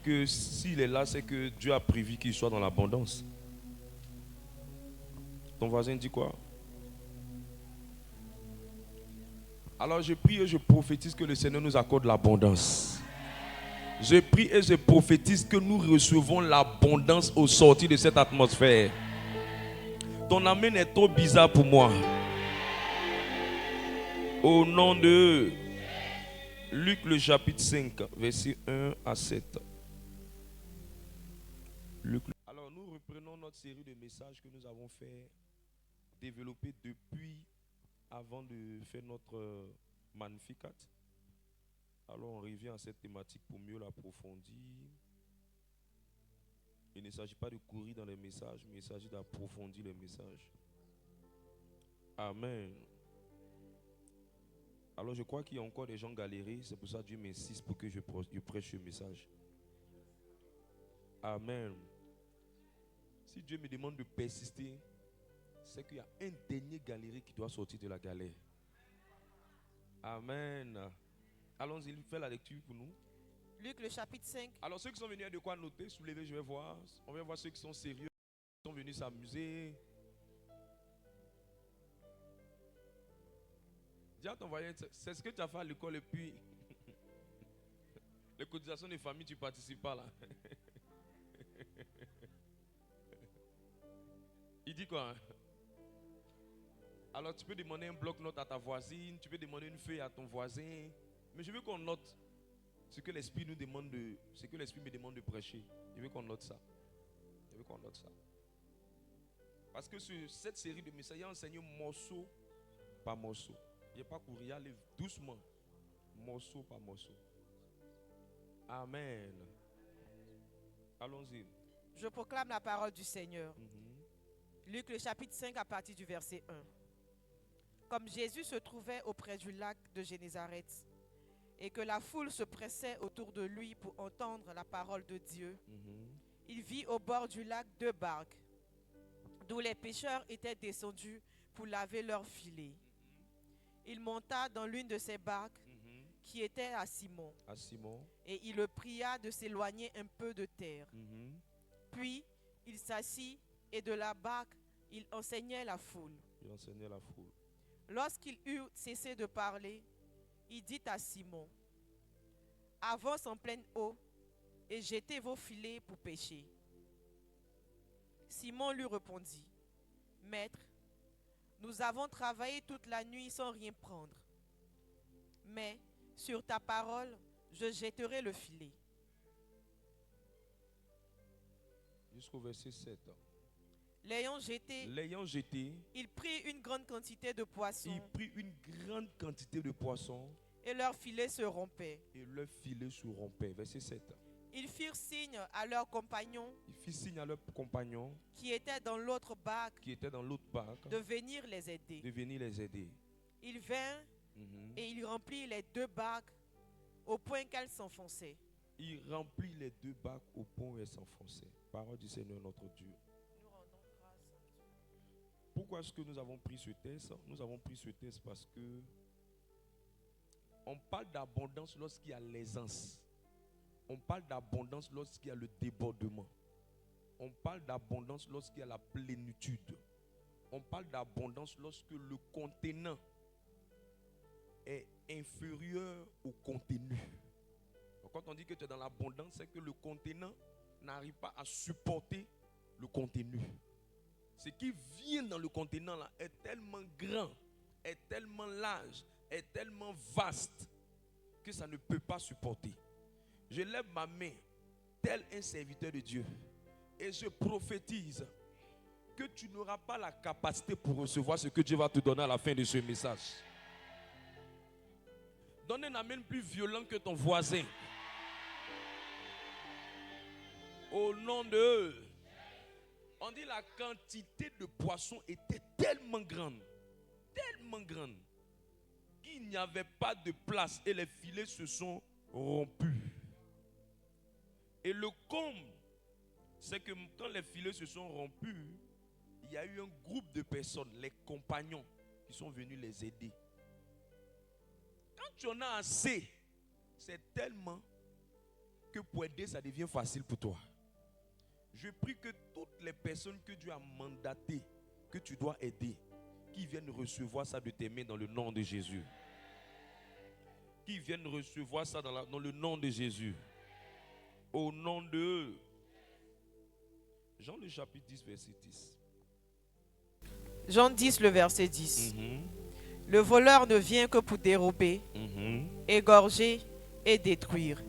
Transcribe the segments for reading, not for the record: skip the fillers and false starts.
que s'il est là, c'est que Dieu a prévu qu'il soit dans l'abondance. Ton voisin dit quoi? Alors je prie et je prophétise que le Seigneur nous accorde l'abondance. Je prie et je prophétise que nous recevons l'abondance au sortir de cette atmosphère. Ton amen est trop bizarre pour moi. Au nom de Luc le chapitre 5, verset 1 à 7. Alors nous reprenons notre série de messages que nous avons fait développer depuis avant de faire notre Magnificat. Alors on revient à cette thématique pour mieux l'approfondir. Il ne s'agit pas de courir dans les messages, mais il s'agit d'approfondir les messages. Amen. Alors je crois qu'il y a encore des gens galérés, c'est pour ça que Dieu m'insiste pour que je prêche ce message. Amen. Si Dieu me demande de persister, c'est qu'il y a un dernier galéré qui doit sortir de la galère. Amen. Allons-y, fais la lecture pour nous. Luc le chapitre 5. Alors ceux qui sont venus, de quoi noter, soulevez, je vais voir. On va voir ceux qui sont sérieux, qui sont venus s'amuser. Dis à ton voisin, c'est ce que tu as fait à l'école et puis les cotisations des familles, tu ne participes pas là. Il dit quoi? Alors tu peux demander un bloc-notes à ta voisine, tu peux demander une feuille à ton voisin. Mais je veux qu'on note ce que l'Esprit nous demande ce que l'Esprit me demande de prêcher. Je veux qu'on note ça. Je veux qu'on note ça. Parce que sur cette série de messages, il y a enseigné morceau par morceau. Il n'y a pas courir, aller doucement. Morceau par morceau. Amen. Allons-y. Je proclame la parole du Seigneur. Luc le chapitre 5 à partir du verset 1. Comme Jésus se trouvait auprès du lac de Génézareth et que la foule se pressait autour de lui pour entendre la parole de Dieu, il vit au bord du lac 2 barques, d'où les pêcheurs étaient descendus pour laver leurs filets. Il monta dans l'une de ces barques qui était à Simon. Et il le pria de s'éloigner un peu de terre. Puis il s'assit et de la barque, il enseignait la foule. Lorsqu'il eut cessé de parler, il dit à Simon: avance en pleine eau et jetez vos filets pour pêcher. Simon lui répondit: Maître, nous avons travaillé toute la nuit sans rien prendre. Mais sur ta parole, je jetterai le filet. Jusqu'au verset 7. L'ayant jeté, il prit une grande quantité de poissons. Et leur filet se rompait. Verset 7. Ils firent signe à leurs compagnons qui étaient dans l'autre barque de venir les aider. Ils vinrent et il remplit les 2 barques au point qu'elles s'enfonçaient. Il remplit les 2 barques au point où elles s'enfonçaient. Parole du Seigneur notre Dieu. Nous rendons grâce à Dieu. Pourquoi est-ce que nous avons pris ce texte? Nous avons pris ce texte parce que on parle d'abondance lorsqu'il y a l'aisance. On parle d'abondance lorsqu'il y a le débordement. On parle d'abondance lorsqu'il y a la plénitude. On parle d'abondance lorsque le contenant est inférieur au contenu. Donc, quand on dit que tu es dans l'abondance, c'est que le contenant n'arrive pas à supporter le contenu. Ce qui vient dans le contenant là est tellement grand, est tellement large, est tellement vaste que ça ne peut pas supporter. Je lève ma main tel un serviteur de Dieu et je prophétise que tu n'auras pas la capacité pour recevoir ce que Dieu va te donner à la fin de ce message. Donne un amen plus violent que ton voisin. Au nom de... On dit la quantité de poissons était tellement grande, qu'il n'y avait pas de place et les filets se sont rompus. Et le comble, c'est que quand les filets se sont rompus, il y a eu un groupe de personnes, les compagnons, qui sont venus les aider. Quand tu en as assez, c'est tellement que pour aider, ça devient facile pour toi. Je prie que toutes les personnes que Dieu a mandatées, que tu dois aider, qui viennent recevoir ça de tes mains dans le nom de Jésus. Qui viennent recevoir ça dans le nom de Jésus. Au nom de Jean le chapitre 10, verset 10. Jean 10, le verset 10. Le voleur ne vient que pour dérober, égorger et détruire.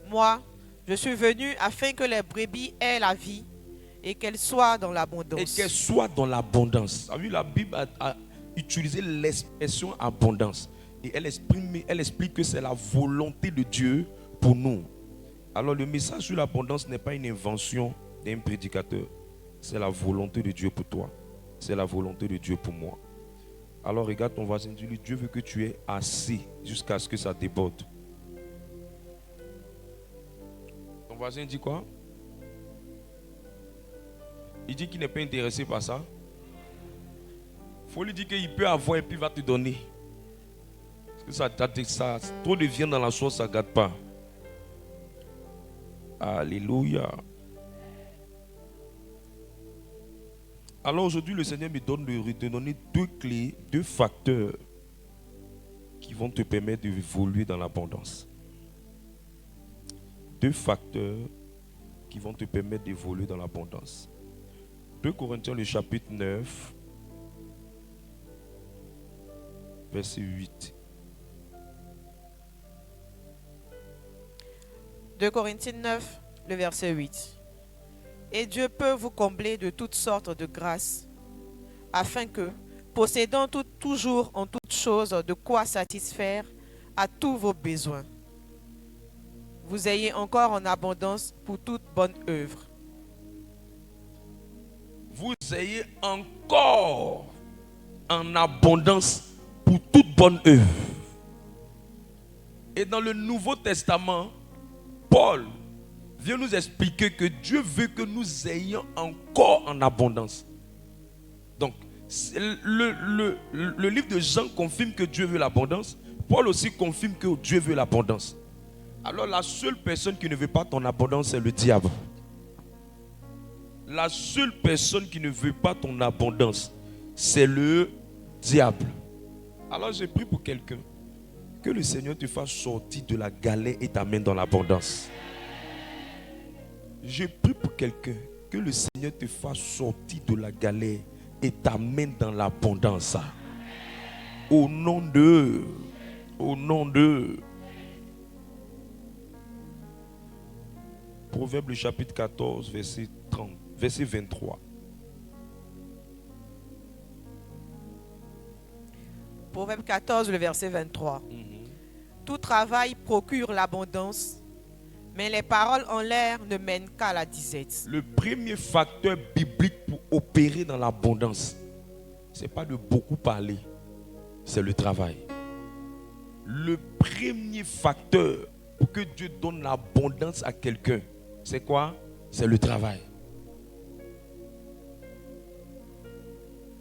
Moi, je suis venu afin que les brebis aient la vie et qu'elles soient dans l'abondance. Et qu'elles soient dans l'abondance. La Bible a utilisé l'expression abondance. Et elle explique que c'est la volonté de Dieu pour nous. Alors le message sur l'abondance n'est pas une invention d'un prédicateur. C'est la volonté de Dieu pour toi. C'est la volonté de Dieu pour moi. Alors regarde ton voisin, dis-lui, Dieu veut que tu aies assez jusqu'à ce que ça déborde. Ton voisin dit quoi? Il dit qu'il n'est pas intéressé par ça. Il faut lui dire qu'il peut avoir et puis il va te donner. Parce que ça trop de viande dans la sauce, ça ne gâte pas. Alléluia. Alors aujourd'hui, le Seigneur me donne de te donner deux clés, deux facteurs qui vont te permettre d'évoluer dans l'abondance. Deux facteurs qui vont te permettre d'évoluer dans l'abondance. 2 Corinthiens, le chapitre 9, verset 8. 2 Corinthiens 9, le verset 8. Et Dieu peut vous combler de toutes sortes de grâces, afin que, possédant toujours en toutes choses de quoi satisfaire à tous vos besoins, vous ayez encore en abondance pour toute bonne œuvre. Vous ayez encore en abondance pour toute bonne œuvre. Et dans le Nouveau Testament, Paul vient nous expliquer que Dieu veut que nous ayons encore en abondance. Donc, le livre de Jean confirme que Dieu veut l'abondance. Paul aussi confirme que Dieu veut l'abondance. Alors la seule personne qui ne veut pas ton abondance, c'est le diable. La seule personne qui ne veut pas ton abondance, c'est le diable. Alors j'ai pris pour quelqu'un que le Seigneur te fasse sortir de la galère et t'amène dans l'abondance. J'ai pris pour quelqu'un que le Seigneur te fasse sortir de la galère et t'amène dans l'abondance. Au nom de Proverbe le chapitre 14, verset 23. Proverbe 14, le verset 23. Tout travail procure l'abondance, mais les paroles en l'air ne mènent qu'à la disette. Le premier facteur biblique pour opérer dans l'abondance, ce n'est pas de beaucoup parler, c'est le travail. Le premier facteur pour que Dieu donne l'abondance à quelqu'un, c'est quoi? C'est le travail.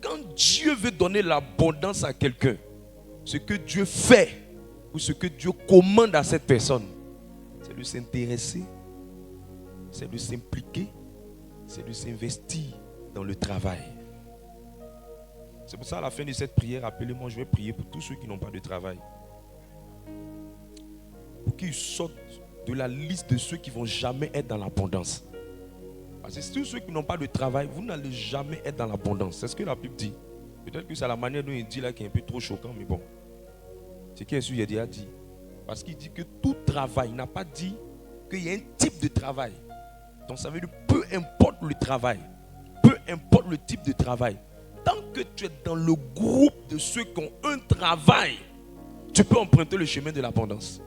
Quand Dieu veut donner l'abondance à quelqu'un, ce que Dieu fait ou ce que Dieu commande à cette personne, c'est de s'intéresser, c'est de s'impliquer, c'est de s'investir dans le travail. C'est pour ça, à la fin de cette prière, appelez-moi, je vais prier pour tous ceux qui n'ont pas de travail. Pour qu'ils sortent de la liste de ceux qui ne vont jamais être dans l'abondance. Parce que tous ceux qui n'ont pas de travail, vous n'allez jamais être dans l'abondance. C'est ce que la Bible dit. Peut-être que c'est la manière dont il dit là qui est un peu trop choquant, mais bon. C'est ce que Jésus a déjà dit. Parce qu'il dit que tout travail, il n'a pas dit qu'il y a un type de travail. Donc ça veut dire peu importe le travail, peu importe le type de travail, tant que tu es dans le groupe de ceux qui ont un travail, tu peux emprunter le chemin de l'abondance.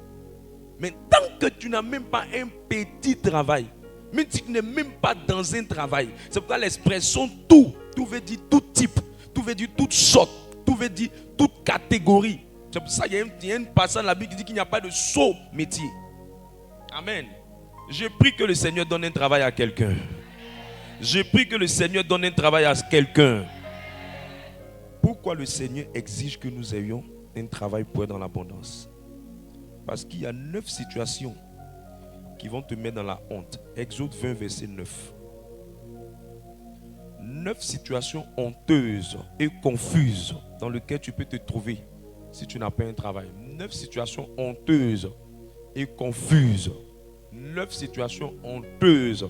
Mais tant que tu n'as même pas un petit travail, même si tu n'es même pas dans un travail, c'est pourquoi l'expression tout veut dire tout type, tout veut dire toute sorte, tout veut dire toute catégorie. C'est pour ça qu'il y a une passage dans la Bible qui dit qu'il n'y a pas de sot métier. Amen. Je prie que le Seigneur donne un travail à quelqu'un. Je prie que le Seigneur donne un travail à quelqu'un. Pourquoi le Seigneur exige que nous ayons un travail pour être dans l'abondance? Parce qu'il y a 9 situations qui vont te mettre dans la honte. Exode 20, verset 9. 9 situations honteuses et confuses dans lesquelles tu peux te trouver si tu n'as pas un travail. 9 situations honteuses et confuses. 9 situations honteuses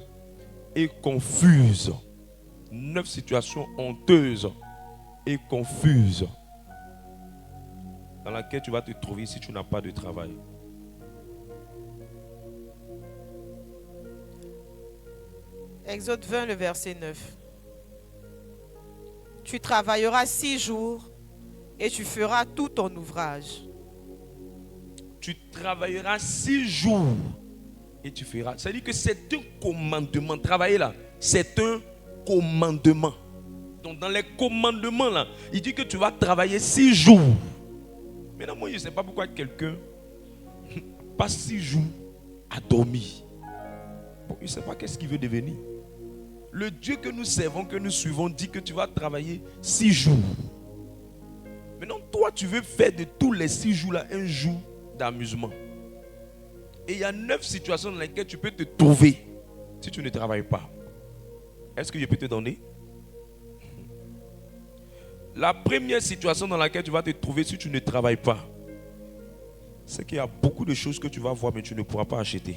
et confuses. 9 situations honteuses et confuses dans laquelle tu vas te trouver si tu n'as pas de travail. Exode 20, le verset 9. Tu travailleras 6 jours et tu feras tout ton ouvrage. Tu travailleras 6 jours et tu feras. Ça veut dire que c'est un commandement. Travailler là, c'est un commandement. Donc dans les commandements là, il dit que tu vas travailler 6 jours. Maintenant, moi je ne sais pas pourquoi quelqu'un passe 6 jours à dormir. Bon, il ne sait pas qu'est-ce qu'il veut devenir. Le Dieu que nous servons, que nous suivons, dit que tu vas travailler 6 jours. Maintenant, toi, tu veux faire de tous les 6 jours-là un jour d'amusement. Et il y a 9 situations dans lesquelles tu peux te trouver si tu ne travailles pas. Est-ce que je peux te donner? La première situation dans laquelle tu vas te trouver si tu ne travailles pas, c'est qu'il y a beaucoup de choses que tu vas voir mais tu ne pourras pas acheter.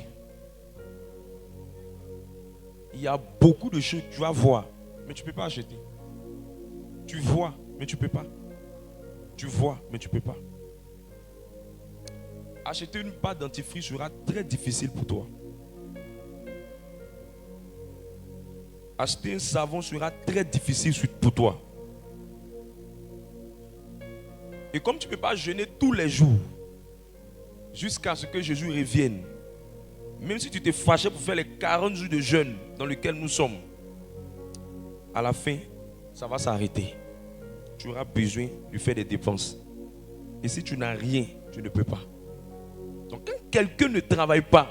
Il y a beaucoup de choses que tu vas voir, mais tu ne peux pas acheter. Tu vois, mais tu ne peux pas. Tu vois, mais tu ne peux pas. Acheter une pâte dentifrice sera très difficile pour toi. Acheter un savon sera très difficile pour toi. Et comme tu ne peux pas jeûner tous les jours, jusqu'à ce que Jésus revienne, même si tu t'es fâché pour faire les 40 jours de jeûne dans lesquels nous sommes, à la fin, ça va s'arrêter. Tu auras besoin de faire des dépenses. Et si tu n'as rien, tu ne peux pas. Donc quand quelqu'un ne travaille pas,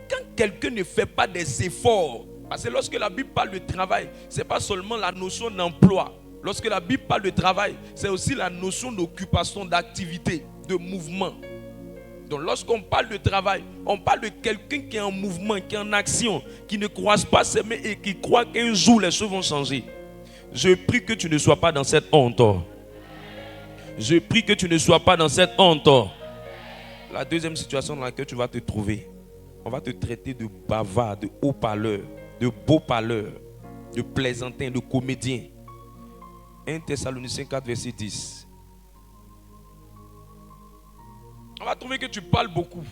quand quelqu'un ne fait pas des efforts, parce que lorsque la Bible parle de travail, ce n'est pas seulement la notion d'emploi. Lorsque la Bible parle de travail, c'est aussi la notion d'occupation, d'activité, de mouvement. Donc lorsqu'on parle de travail, on parle de quelqu'un qui est en mouvement, qui est en action, qui ne croise pas ses mains et qui croit qu'un jour les choses vont changer. Je prie que tu ne sois pas dans cette honte. Je prie que tu ne sois pas dans cette honte. La deuxième situation dans laquelle tu vas te trouver, on va te traiter de bavard, de haut-parleur, de beau-parleur, de plaisantin, de comédien. 1 Thessaloniciens 4, verset 10. On va trouver que tu parles beaucoup.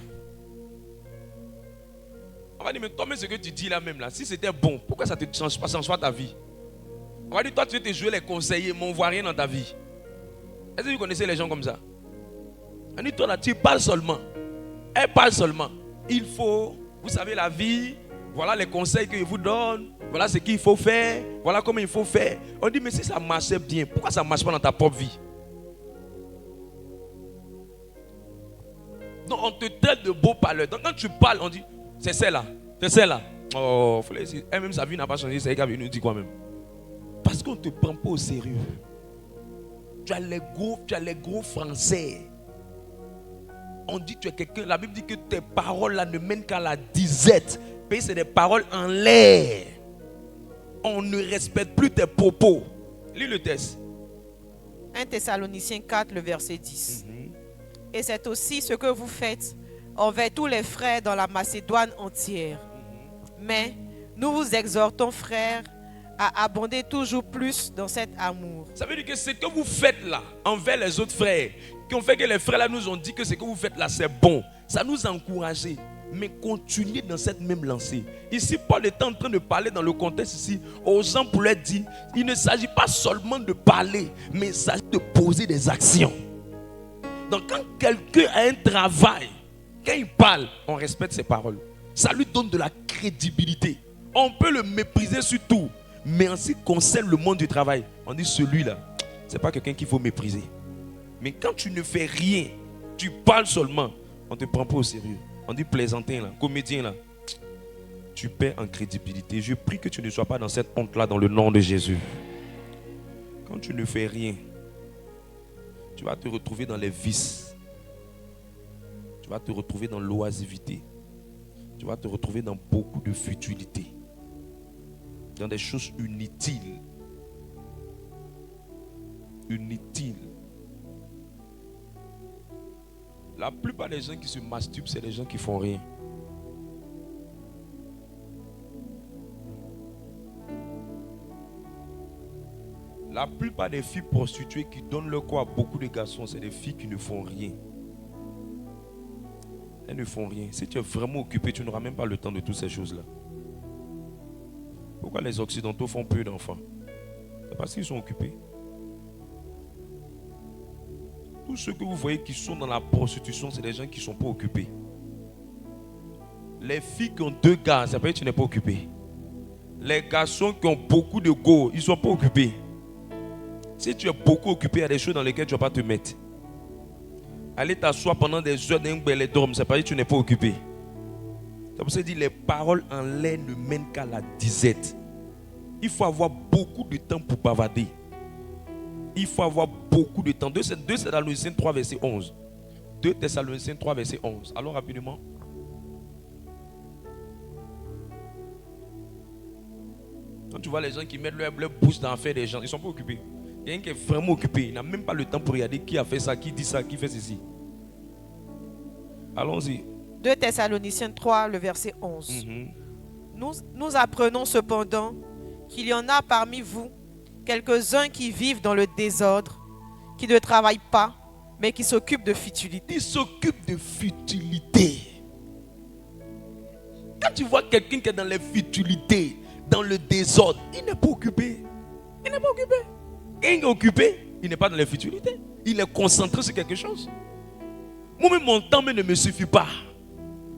On va dire, mais toi-même, ce que tu dis là même, là, si c'était bon, pourquoi ça ne te change pas ta vie? On va dire, toi, tu veux te jouer les conseillers, mais on ne voit rien dans ta vie. Est-ce que vous connaissez les gens comme ça? On dit, toi là, tu parles seulement. Elle parle seulement. Il faut, vous savez, la vie, voilà les conseils que je vous donne, voilà ce qu'il faut faire, voilà comment il faut faire. On dit, mais si ça marchait bien, pourquoi ça ne marche pas dans ta propre vie? Donc, on te traite de beau parleur. Donc, quand tu parles, on dit, c'est celle-là, c'est celle-là. Oh, elle-même, sa vie n'a pas changé, c'est elle qui nous dit quoi même? Parce qu'on ne te prend pas au sérieux. Tu as les gros français. On dit tu es quelqu'un, la Bible dit que tes paroles là ne mènent qu'à la disette. Mais c'est des paroles en l'air. On ne respecte plus tes propos. Lis le texte. 1 Thessaloniciens 4, le verset 10. Et c'est aussi ce que vous faites envers tous les frères dans la Macédoine entière. Mais nous vous exhortons, frères, à abonder toujours plus dans cet amour. Ça veut dire que ce que vous faites là envers les autres frères, qui ont fait que les frères là nous ont dit que ce que vous faites là c'est bon, ça nous a encouragés. Mais continuez dans cette même lancée. Ici, Paul est en train de parler dans le contexte ici aux gens pour leur dire, il ne s'agit pas seulement de parler, mais il s'agit de poser des actions. Donc quand quelqu'un a un travail, quand il parle, on respecte ses paroles. Ça lui donne de la crédibilité. On peut le mépriser sur tout. Mais en ce qui concerne le monde du travail, on dit celui-là, ce n'est pas quelqu'un qu'il faut mépriser. Mais quand tu ne fais rien, tu parles seulement, on ne te prend pas au sérieux. On dit plaisantin là, comédien là. Tu perds en crédibilité. Je prie que tu ne sois pas dans cette honte-là dans le nom de Jésus. Quand tu ne fais rien, tu vas te retrouver dans les vices. Tu vas te retrouver dans l'oisiveté. tu vas te retrouver dans beaucoup de futilité, dans des choses inutiles. Inutiles. La plupart des gens qui se masturbent, c'est des gens qui font rien. La plupart des filles prostituées qui donnent leur corps à beaucoup de garçons, c'est des filles qui ne font rien. Elles ne font rien. Si tu es vraiment occupé, tu n'auras même pas le temps de toutes ces choses-là. Pourquoi les Occidentaux font peu d'enfants? C'est parce qu'ils sont occupés. Tous ceux que vous voyez qui sont dans la prostitution, c'est des gens qui ne sont pas occupés. Les filles qui ont 2 gars, ça veut dire que tu n'es pas occupé. Les garçons qui ont beaucoup de go, ils ne sont pas occupés. Si tu es beaucoup occupé, il y a des choses dans lesquelles tu ne vas pas te mettre. Aller t'asseoir pendant des heures dans un bélodrome, ça veut dire que tu n'es pas occupé. C'est pour ça que je dis, les paroles en l'air ne mènent qu'à la disette. Il faut avoir beaucoup de temps pour bavarder. Il faut avoir beaucoup de temps. 2 Thessaloniciens 3, verset 11. 2 Thessaloniciens 3, verset 11. Allons rapidement. Quand tu vois les gens qui mettent leur bouche dans l'affaire des gens, ils ne sont pas occupés. Il y a un qui est vraiment occupé. Il n'a même pas le temps pour regarder qui a fait ça, qui dit ça, qui fait ceci. Allons-y. 2 Thessaloniciens 3, le verset 11. Nous apprenons cependant qu'il y en a parmi vous quelques-uns qui vivent dans le désordre, qui ne travaillent pas, mais qui s'occupent de futilité. Ils s'occupent de futilité. Quand tu vois quelqu'un qui est dans les futilités, dans le désordre, il n'est pas occupé. Il n'est pas occupé. Quand il est occupé, il n'est pas dans les futilités. Il est concentré sur quelque chose. Moi-même, mon temps ne me suffit pas.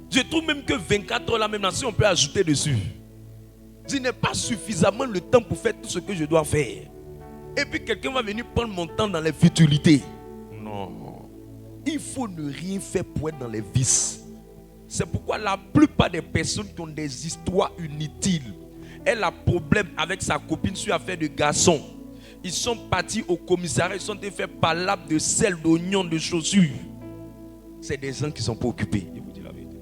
Je trouve même que 24 heures là, même si on peut ajouter dessus. Je n'ai pas suffisamment le temps pour faire tout ce que je dois faire. Et puis quelqu'un va venir prendre mon temps dans les futilités. Non. Il faut ne rien faire pour être dans les vices. C'est pourquoi la plupart des personnes qui ont des histoires inutiles, elle a problème avec sa copine sur affaire de garçon. Ils sont partis au commissariat, ils sont fait palabre de sel, d'oignons, de chaussures. C'est des gens qui ne sont pas occupés. Je vous dis la vérité.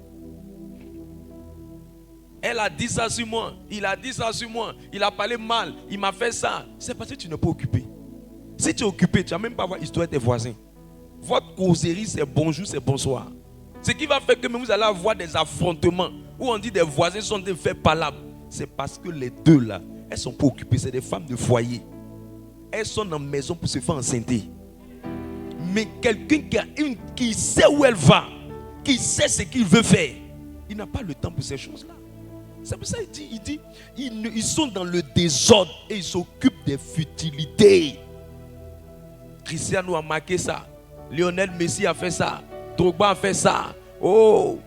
Elle a dit ça sur moi, il a dit ça sur moi, il a parlé mal, il m'a fait ça. C'est parce que tu n'es pas occupé. Si tu es occupé, tu n'as même pas voir l'histoire de tes voisins. Votre causerie, c'est bonjour, c'est bonsoir. Ce qui va faire que même vous allez avoir des affrontements où on dit des voisins sont des faits palables. C'est parce que les deux là, elles ne sont pas occupées. C'est des femmes de foyer. Elles sont dans la maison pour se faire enceinter. Mais quelqu'un qui sait où elle va, qui sait ce qu'il veut faire, il n'a pas le temps pour ces choses-là. C'est pour ça qu'il dit, ils sont dans le désordre et ils s'occupent des futilités. Cristiano a marqué ça. Lionel Messi a fait ça. Drogba a fait ça. Oh,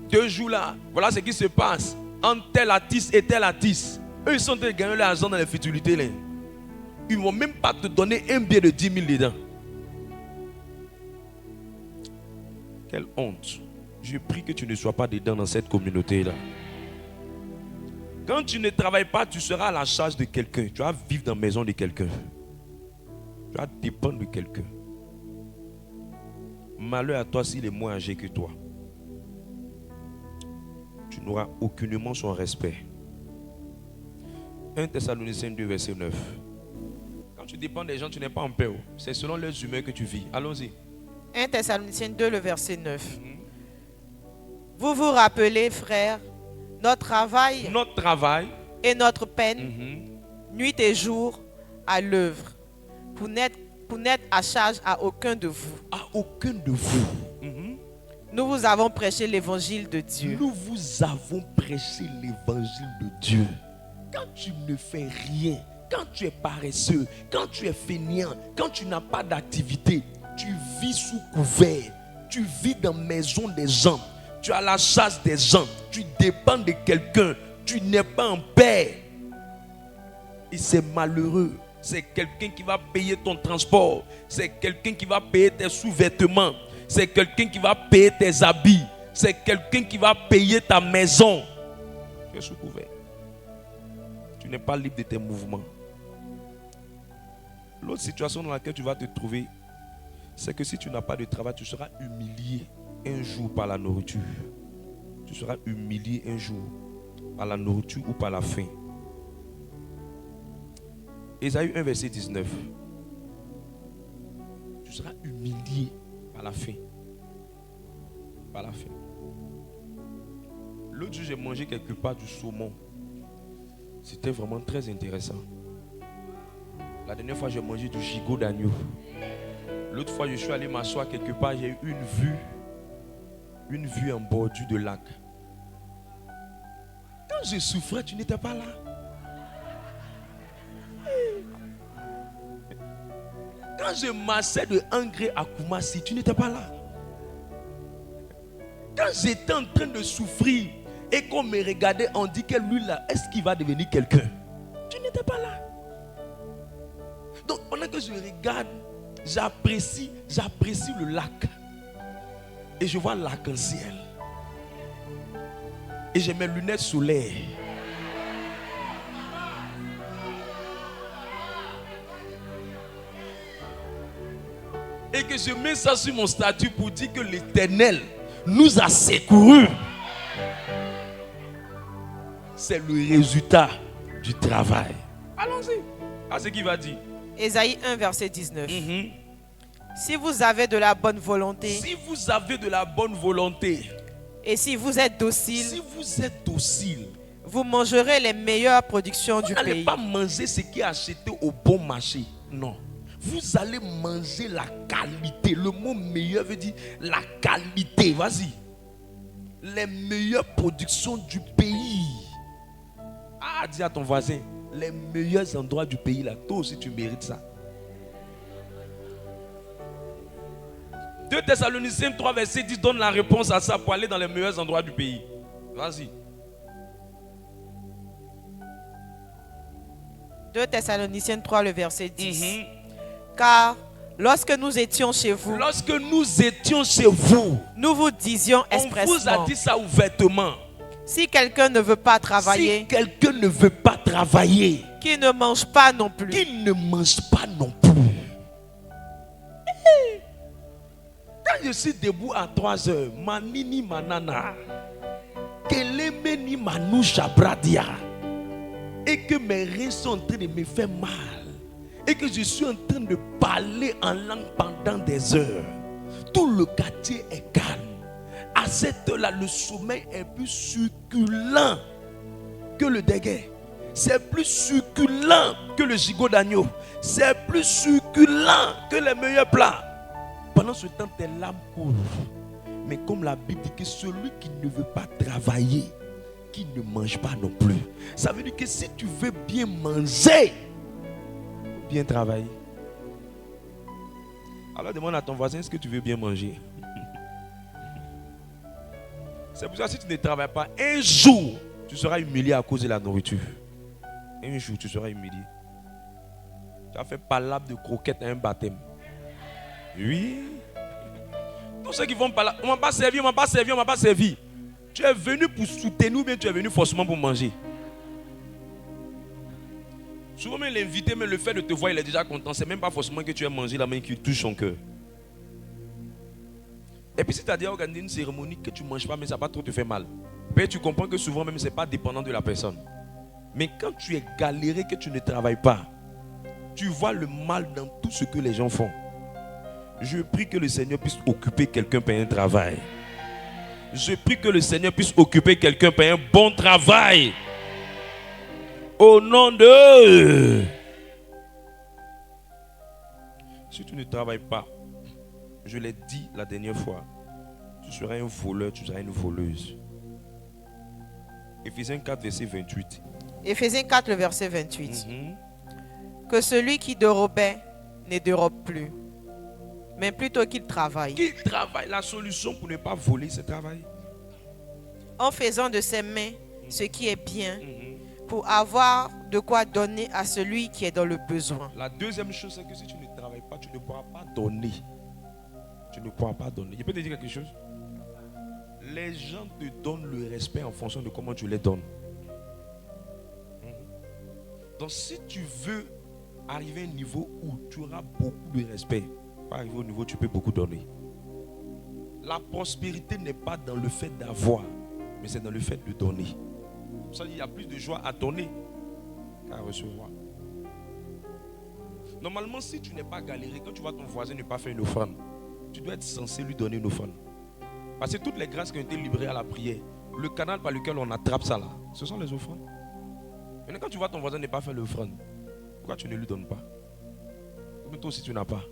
2 jours là, voilà ce qui se passe entre tel artiste et tel artiste. Eux, ils sont en train de gagner l'argent dans les futilités là. Ils ne vont même pas te donner un billet de 10 000 dedans. Quelle honte. Je prie que tu ne sois pas dedans dans cette communauté-là. Quand tu ne travailles pas, tu seras à la charge de quelqu'un. Tu vas vivre dans la maison de quelqu'un. Tu vas dépendre de quelqu'un. Malheur à toi s'il est moins âgé que toi. Tu n'auras aucunement son respect. 1 Thessaloniciens 2, verset 9. Quand tu dépends des gens, tu n'es pas en paix. C'est selon leurs humeurs que tu vis. Allons-y. 1 Thessaloniciens 2, le verset 9. Vous vous rappelez, frères, notre travail et notre peine, nuit et jour, à l'œuvre, pour n'être à charge à aucun de vous. À aucun de vous. Nous vous avons prêché l'évangile de Dieu. Nous vous avons prêché l'évangile de Dieu. Quand tu ne fais rien, quand tu es paresseux, quand tu es fainéant, quand tu n'as pas d'activité, tu vis sous couvert, tu vis dans la maison des gens, tu as la chasse des gens, tu dépends de quelqu'un, tu n'es pas en paix. Et c'est malheureux. C'est quelqu'un qui va payer ton transport, c'est quelqu'un qui va payer tes sous-vêtements, c'est quelqu'un qui va payer tes habits, c'est quelqu'un qui va payer ta maison. Tu es sous couvert. Tu n'es pas libre de tes mouvements. L'autre situation dans laquelle tu vas te trouver, c'est que si tu n'as pas de travail, tu seras humilié un jour par la nourriture. tu seras humilié un jour par la nourriture ou par la faim. Ésaïe 1, verset 19. Tu seras humilié par la faim. Par la faim. L'autre jour, j'ai mangé quelque part du saumon. C'était vraiment très intéressant. La dernière fois, j'ai mangé du gigot d'agneau. L'autre fois, je suis allé m'asseoir quelque part, j'ai eu une vue en bordure de lac. Quand je souffrais, tu n'étais pas là. Quand je marchais de Angré à Koumassi, tu n'étais pas là. Quand j'étais en train de souffrir et qu'on me regardait, on dit que lui là, est-ce qu'il va devenir quelqu'un? Tu n'étais pas là. Donc pendant que je regarde, j'apprécie le lac. Et je vois l'arc-en-ciel. Et j'ai mes lunettes solaires. Et que je mets ça sur mon statut pour dire que l'Éternel nous a secourus. C'est le résultat du travail. Allons-y. Ah, c'est qui va dire. Ésaïe 1, verset 19. Si vous avez de la bonne volonté. Si vous avez de la bonne volonté. Et si vous êtes docile. Si vous êtes docile. Vous mangerez les meilleures productions du pays. Vous n'allez pas manger ce qui est acheté au bon marché. Non. Vous allez manger la qualité. Le mot meilleur veut dire la qualité. Vas-y. Les meilleures productions du pays. Ah, dis à ton voisin. Les meilleurs endroits du pays là. Toi aussi tu mérites ça. 2 Thessaloniciens 3 verset 10 donne la réponse à ça pour aller dans les meilleurs endroits du pays. Vas-y. 2 Thessaloniciens 3 le verset 10. Car lorsque nous étions chez vous. Lorsque nous étions chez vous. Nous vous disions expressément. On vous a dit ça ouvertement. Si quelqu'un ne veut pas travailler. Si quelqu'un ne veut pas travailler. Qu'il ne mange pas non plus. Qu'il ne mange pas non plus. Quand je suis debout à 3 heures, manini manana, kelemeni manoucha bradia, et que mes reins sont en train de me faire mal, et que je suis en train de parler en langue pendant des heures, tout le quartier est calme. À cette heure-là, le sommeil est plus succulent que le déguet. C'est plus succulent que le gigot d'agneau. C'est plus succulent que les meilleurs plats. Pendant ce temps, tes larmes coulent. Mais comme la Bible dit que celui qui ne veut pas travailler, qui ne mange pas non plus. Ça veut dire que si tu veux bien manger, bien travailler. Alors demande à ton voisin, est-ce que tu veux bien manger? C'est pour ça que si tu ne travailles pas, un jour, tu seras humilié à cause de la nourriture. Un jour, tu seras humilié. Tu as fait palabre de croquettes à un baptême. Oui. Tous ceux qui vont par là, on ne m'a pas servi, on ne m'a pas servi, on ne m'a pas servi. Tu es venu pour soutenir ou bien tu es venu forcément pour manger. Souvent même l'invité, mais le fait de te voir, il est déjà content. C'est même pas forcément que tu aies mangé la main qui touche son cœur. Et puis si tu as déjà organisé une cérémonie que tu ne manges pas, mais ça va pas trop te faire mal. Puis tu comprends que souvent même ce n'est pas dépendant de la personne. Mais quand tu es galéré, que tu ne travailles pas, tu vois le mal dans tout ce que les gens font. Je prie que le Seigneur puisse occuper quelqu'un par un travail. Je prie que le Seigneur puisse occuper quelqu'un par un bon travail. Au nom de... Si tu ne travailles pas, je l'ai dit la dernière fois, tu seras un voleur, tu seras une voleuse. Éphésiens 4, verset 28. Éphésiens 4, le verset 28. Que celui qui dérobait ne dérobe plus, mais plutôt qu'il travaille. Qu'il travaille. La solution pour ne pas voler, c'est travailler. En faisant de ses mains ce qui est bien, pour avoir de quoi donner à celui qui est dans le besoin. La deuxième chose, c'est que si tu ne travailles pas, tu ne pourras pas donner. Tu ne pourras pas donner. Je peux te dire quelque chose? Les gens te donnent le respect en fonction de comment tu les donnes. Donc si tu veux arriver à un niveau où tu auras beaucoup de respect, pas arriver au niveau où tu peux beaucoup donner. La prospérité n'est pas dans le fait d'avoir, mais c'est dans le fait de donner. Ça, il y a plus de joie à donner qu'à recevoir. Normalement, si tu n'es pas galéré, quand tu vois ton voisin ne pas faire une offrande, tu dois être censé lui donner une offrande. Parce que toutes les grâces qui ont été livrées à la prière, le canal par lequel on attrape ça là, ce sont les offrandes. Maintenant, quand tu vois ton voisin ne pas faire l'offrande, pourquoi tu ne lui donnes pas? Mais toi aussi tu n'as pas.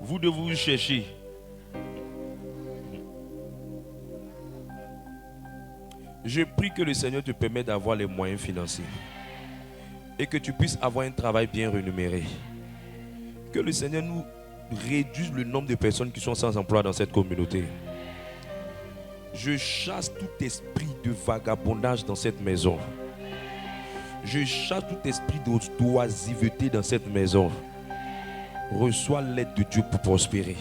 Vous devez vous chercher. Je prie que le Seigneur te permette d'avoir les moyens financiers et que tu puisses avoir un travail bien rémunéré. Que le Seigneur nous réduise le nombre de personnes qui sont sans emploi dans cette communauté. Je chasse tout esprit de vagabondage dans cette maison. Je chasse tout esprit d'oisiveté dans cette maison. Reçois l'aide de Dieu pour prospérer.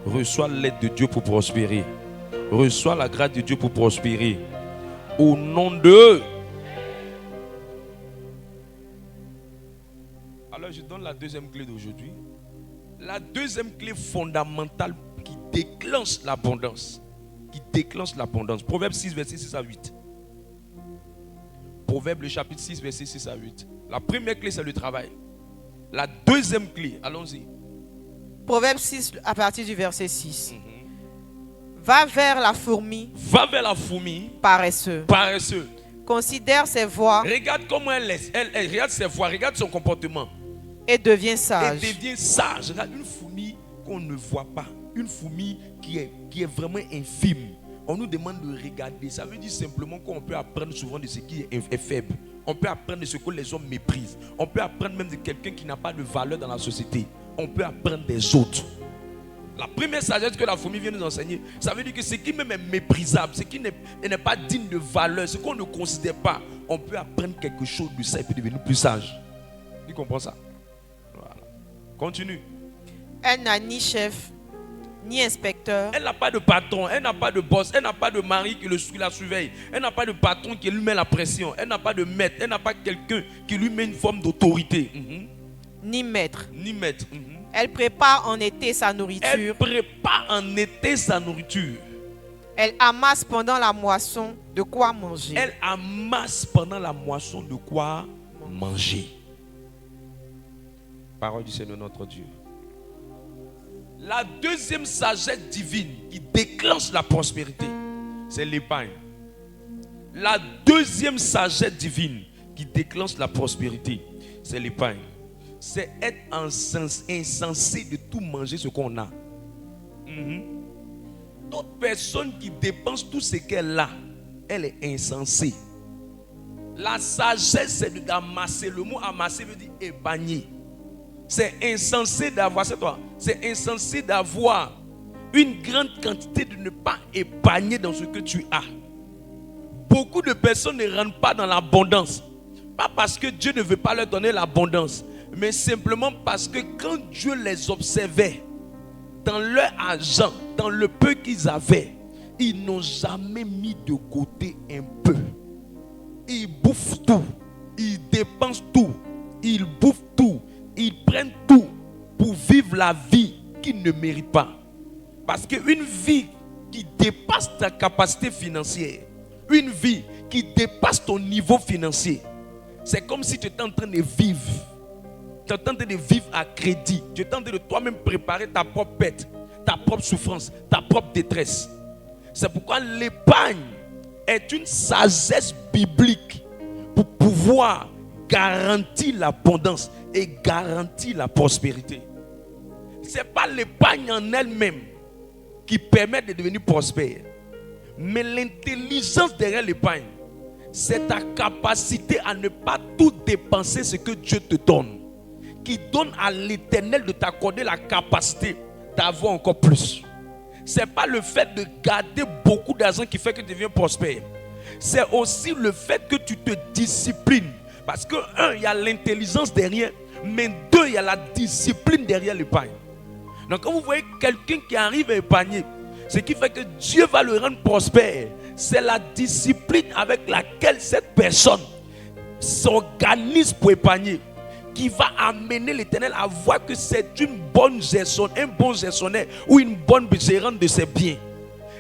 Reçois l'aide de Dieu pour prospérer. Reçois la grâce de Dieu pour prospérer. Au nom de... Alors je donne la deuxième clé d'aujourd'hui. La deuxième clé fondamentale qui déclenche l'abondance. Qui déclenche l'abondance. Proverbe 6, verset 6 à 8. Proverbe le chapitre 6, verset 6 à 8. La première clé, c'est le travail. La deuxième clé, allons-y. Proverbe 6, à partir du verset 6. Va vers la fourmi. Va vers la fourmi. Paresseux. Paresseux. Considère ses voies. Regarde comment elle est. Elle regarde ses voies, regarde son comportement. Et devient sage. Et devient sage. Regarde une fourmi qu'on ne voit pas. Une fourmi qui est vraiment infime. On nous demande de regarder. Ça veut dire simplement qu'on peut apprendre souvent de ce qui est faible. On peut apprendre de ce que les hommes méprisent. On peut apprendre même de quelqu'un qui n'a pas de valeur dans la société. On peut apprendre des autres. La première sagesse que la fourmi vient nous enseigner, ça veut dire que ce qui même est méprisable, ce qui n'est pas digne de valeur, ce qu'on ne considère pas, on peut apprendre quelque chose de ça et puis devenir plus sage. Tu comprends ça? Voilà. Continue. Elle n'a ni chef, ni inspecteur. Elle n'a pas de patron, elle n'a pas de boss, elle n'a pas de mari qui la surveille. Elle n'a pas de patron qui lui met la pression. Elle n'a pas de maître, elle n'a pas quelqu'un qui lui met une forme d'autorité. Ni maître. Ni maître. Elle prépare en été sa nourriture. Elle prépare en été sa nourriture. Elle amasse pendant la moisson de quoi manger. Elle amasse pendant la moisson de quoi manger. Parole du Seigneur notre Dieu. La deuxième sagesse divine qui déclenche la prospérité, c'est l'épargne. La deuxième sagesse divine qui déclenche la prospérité, c'est l'épargne. C'est être insensé de tout manger ce qu'on a. Toute personne qui dépense tout ce qu'elle a, elle est insensée. La sagesse, c'est d'amasser. Le mot amasser veut dire épargner. C'est insensé d'avoir, c'est toi, c'est insensé d'avoir une grande quantité de ne pas épargner dans ce que tu as. Beaucoup de personnes ne rentrent pas dans l'abondance. Pas parce que Dieu ne veut pas leur donner l'abondance, mais simplement parce que quand Dieu les observait dans leur argent, dans le peu qu'ils avaient, ils n'ont jamais mis de côté un peu. Ils bouffent tout, ils dépensent tout, ils bouffent tout, ils prennent tout pour vivre la vie qu'ils ne méritent pas. Parce qu'une vie qui dépasse ta capacité financière, une vie qui dépasse ton niveau financier, c'est comme si tu étais en train de vivre. Tu es en train de vivre à crédit. Tu es en train de toi-même préparer ta propre perte, ta propre souffrance, ta propre détresse. C'est pourquoi l'épargne est une sagesse biblique pour pouvoir garantir l'abondance et garantir la prospérité. Ce n'est pas l'épargne en elle-même qui permet de devenir prospère, mais l'intelligence derrière l'épargne, c'est ta capacité à ne pas tout dépenser ce que Dieu te donne, qui donne à l'Éternel de t'accorder la capacité d'avoir encore plus. Ce n'est pas le fait de garder beaucoup d'argent qui fait que tu deviens prospère. C'est aussi le fait que tu te disciplines. Parce que, un, il y a l'intelligence derrière, mais deux, il y a la discipline derrière l'épargne. Donc, quand vous voyez quelqu'un qui arrive à épargner, ce qui fait que Dieu va le rendre prospère, c'est la discipline avec laquelle cette personne s'organise pour épargner, qui va amener l'Éternel à voir que c'est une bonne gestion, un bon gestionnaire ou une bonne gérante de ses biens.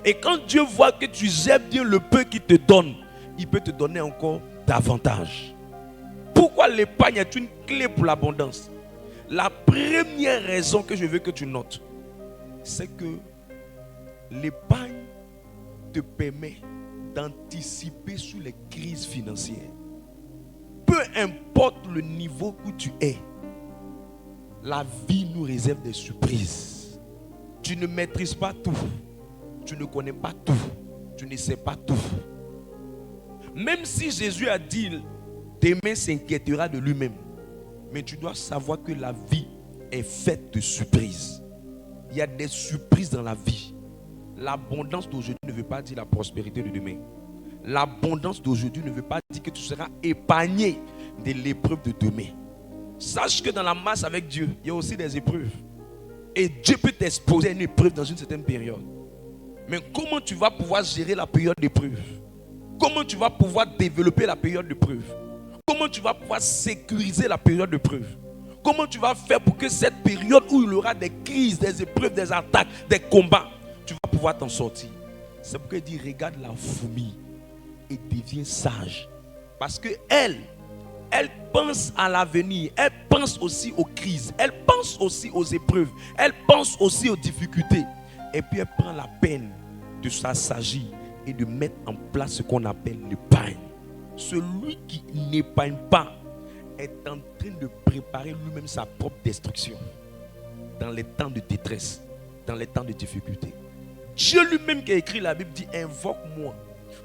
Et quand Dieu voit que tu gères bien le peu qu'il te donne, il peut te donner encore davantage. Pourquoi l'épargne est une clé pour l'abondance? La première raison que je veux que tu notes, c'est que l'épargne te permet d'anticiper sur les crises financières. Peu importe le niveau où tu es, la vie nous réserve des surprises. Tu ne maîtrises pas tout. Tu ne connais pas tout. Tu ne sais pas tout. Même si Jésus a dit, demain s'inquiétera de lui-même. Mais tu dois savoir que la vie est faite de surprises. Il y a des surprises dans la vie. L'abondance d'aujourd'hui ne veut pas dire la prospérité de demain. L'abondance d'aujourd'hui ne veut pas dire que tu seras épargné de l'épreuve de demain. Sache que dans la marche avec Dieu, il y a aussi des épreuves. Et Dieu peut t'exposer à une épreuve dans une certaine période. Mais comment tu vas pouvoir gérer la période d'épreuve? Comment tu vas pouvoir développer la période d'épreuve? Comment tu vas pouvoir sécuriser la période d'épreuve? Comment tu vas faire pour que cette période où il y aura des crises, des épreuves, des attaques, des combats, tu vas pouvoir t'en sortir? C'est pourquoi il dit, regarde la fourmi et deviens sage. Parce que elle pense à l'avenir, elle pense aussi aux crises, elle pense aussi aux épreuves, elle pense aussi aux difficultés. Et puis elle prend la peine de s'assagir et de mettre en place ce qu'on appelle l'épargne. Celui qui n'épargne pas est en train de préparer lui-même sa propre destruction dans les temps de détresse, dans les temps de difficulté. Dieu lui-même qui a écrit la Bible dit, invoque-moi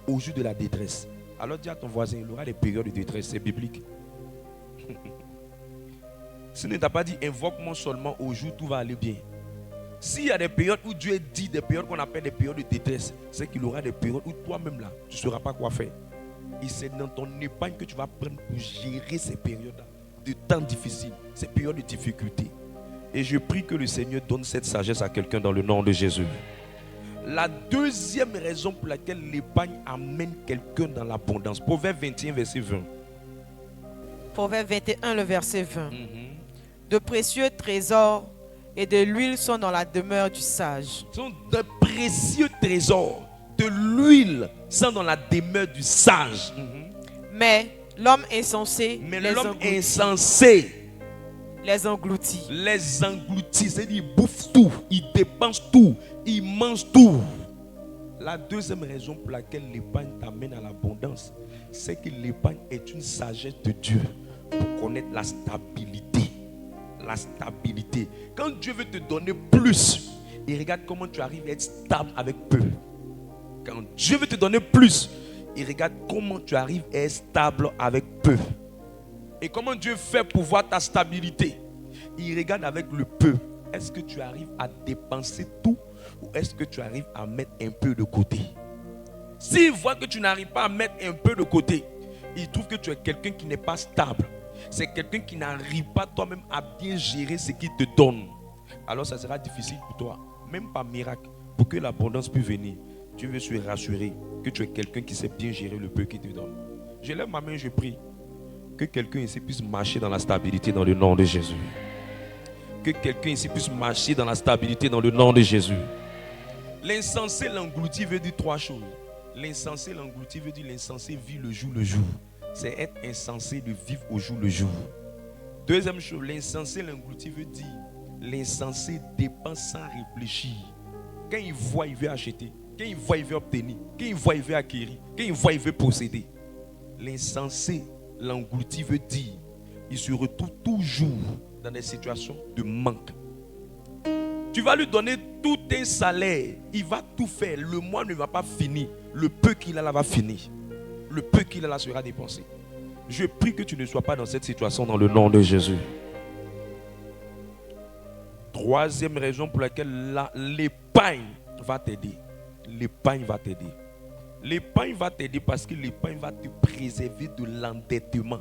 au jour de la détresse. Alors dis à ton voisin, il aura des périodes de détresse, c'est biblique. Si ne t'a pas dit, invoque-moi seulement au jour où tout va aller bien. S'il y a des périodes où Dieu dit, des périodes qu'on appelle des périodes de détresse, c'est qu'il aura des périodes où toi-même là, tu ne sauras pas quoi faire. Et c'est dans ton épargne que tu vas prendre pour gérer ces périodes-là, de temps difficiles, ces périodes de difficulté. Et je prie que le Seigneur donne cette sagesse à quelqu'un dans le nom de Jésus. La deuxième raison pour laquelle l'épargne amène quelqu'un dans l'abondance. Proverbe 21, verset 20. Proverbe 21, le verset 20. De précieux trésors et de l'huile sont dans la demeure du sage. Ce sont de précieux trésors, de l'huile sont dans la demeure du sage. Mais l'homme insensé les engloutit. Les engloutit, c'est-à-dire il bouffe tout, il dépense tout, il mange tout. La deuxième raison pour laquelle l'épargne t'amène à l'abondance, c'est que l'épargne est une sagesse de Dieu pour connaître la stabilité. La stabilité. Quand Dieu veut te donner plus, il regarde comment tu arrives à être stable avec peu. Quand Dieu veut te donner plus, il regarde comment tu arrives à être stable avec peu. Et comment Dieu fait pour voir ta stabilité? Il regarde avec le peu. Est-ce que tu arrives à dépenser tout ou est-ce que tu arrives à mettre un peu de côté? S'il voit que tu n'arrives pas à mettre un peu de côté, il trouve que tu es quelqu'un qui n'est pas stable. C'est quelqu'un qui n'arrive pas toi-même à bien gérer ce qu'il te donne. Alors ça sera difficile pour toi. Même par miracle, pour que l'abondance puisse venir, Dieu veut se rassurer que tu es quelqu'un qui sait bien gérer le peu qu'il te donne. Je lève ma main, je prie. Que quelqu'un ici puisse marcher dans la stabilité dans le nom de Jésus. Que quelqu'un ici puisse marcher dans la stabilité dans le nom de Jésus. L'insensé l'englouti veut dire trois choses. L'insensé l'englouti veut dire l'insensé vit le jour le jour. C'est être insensé de vivre au jour le jour. Deuxième chose, l'insensé l'englouti veut dire l'insensé dépense sans réfléchir. Quand il voit, il veut acheter. Quand il voit, il veut obtenir. Quand il voit, il veut acquérir. Quand il voit, il veut posséder. L'insensé l'englouti veut dire il se retrouve toujours dans des situations de manque. Tu vas lui donner tout un salaire, il va tout faire, le mois ne va pas finir, le peu qu'il a là va finir, le peu qu'il a là sera dépensé. Je prie que tu ne sois pas dans cette situation dans le nom de Jésus. Troisième raison pour laquelle l'épargne va t'aider. L'épargne va t'aider. L'épargne va t'aider parce que l'épargne va te préserver de l'endettement.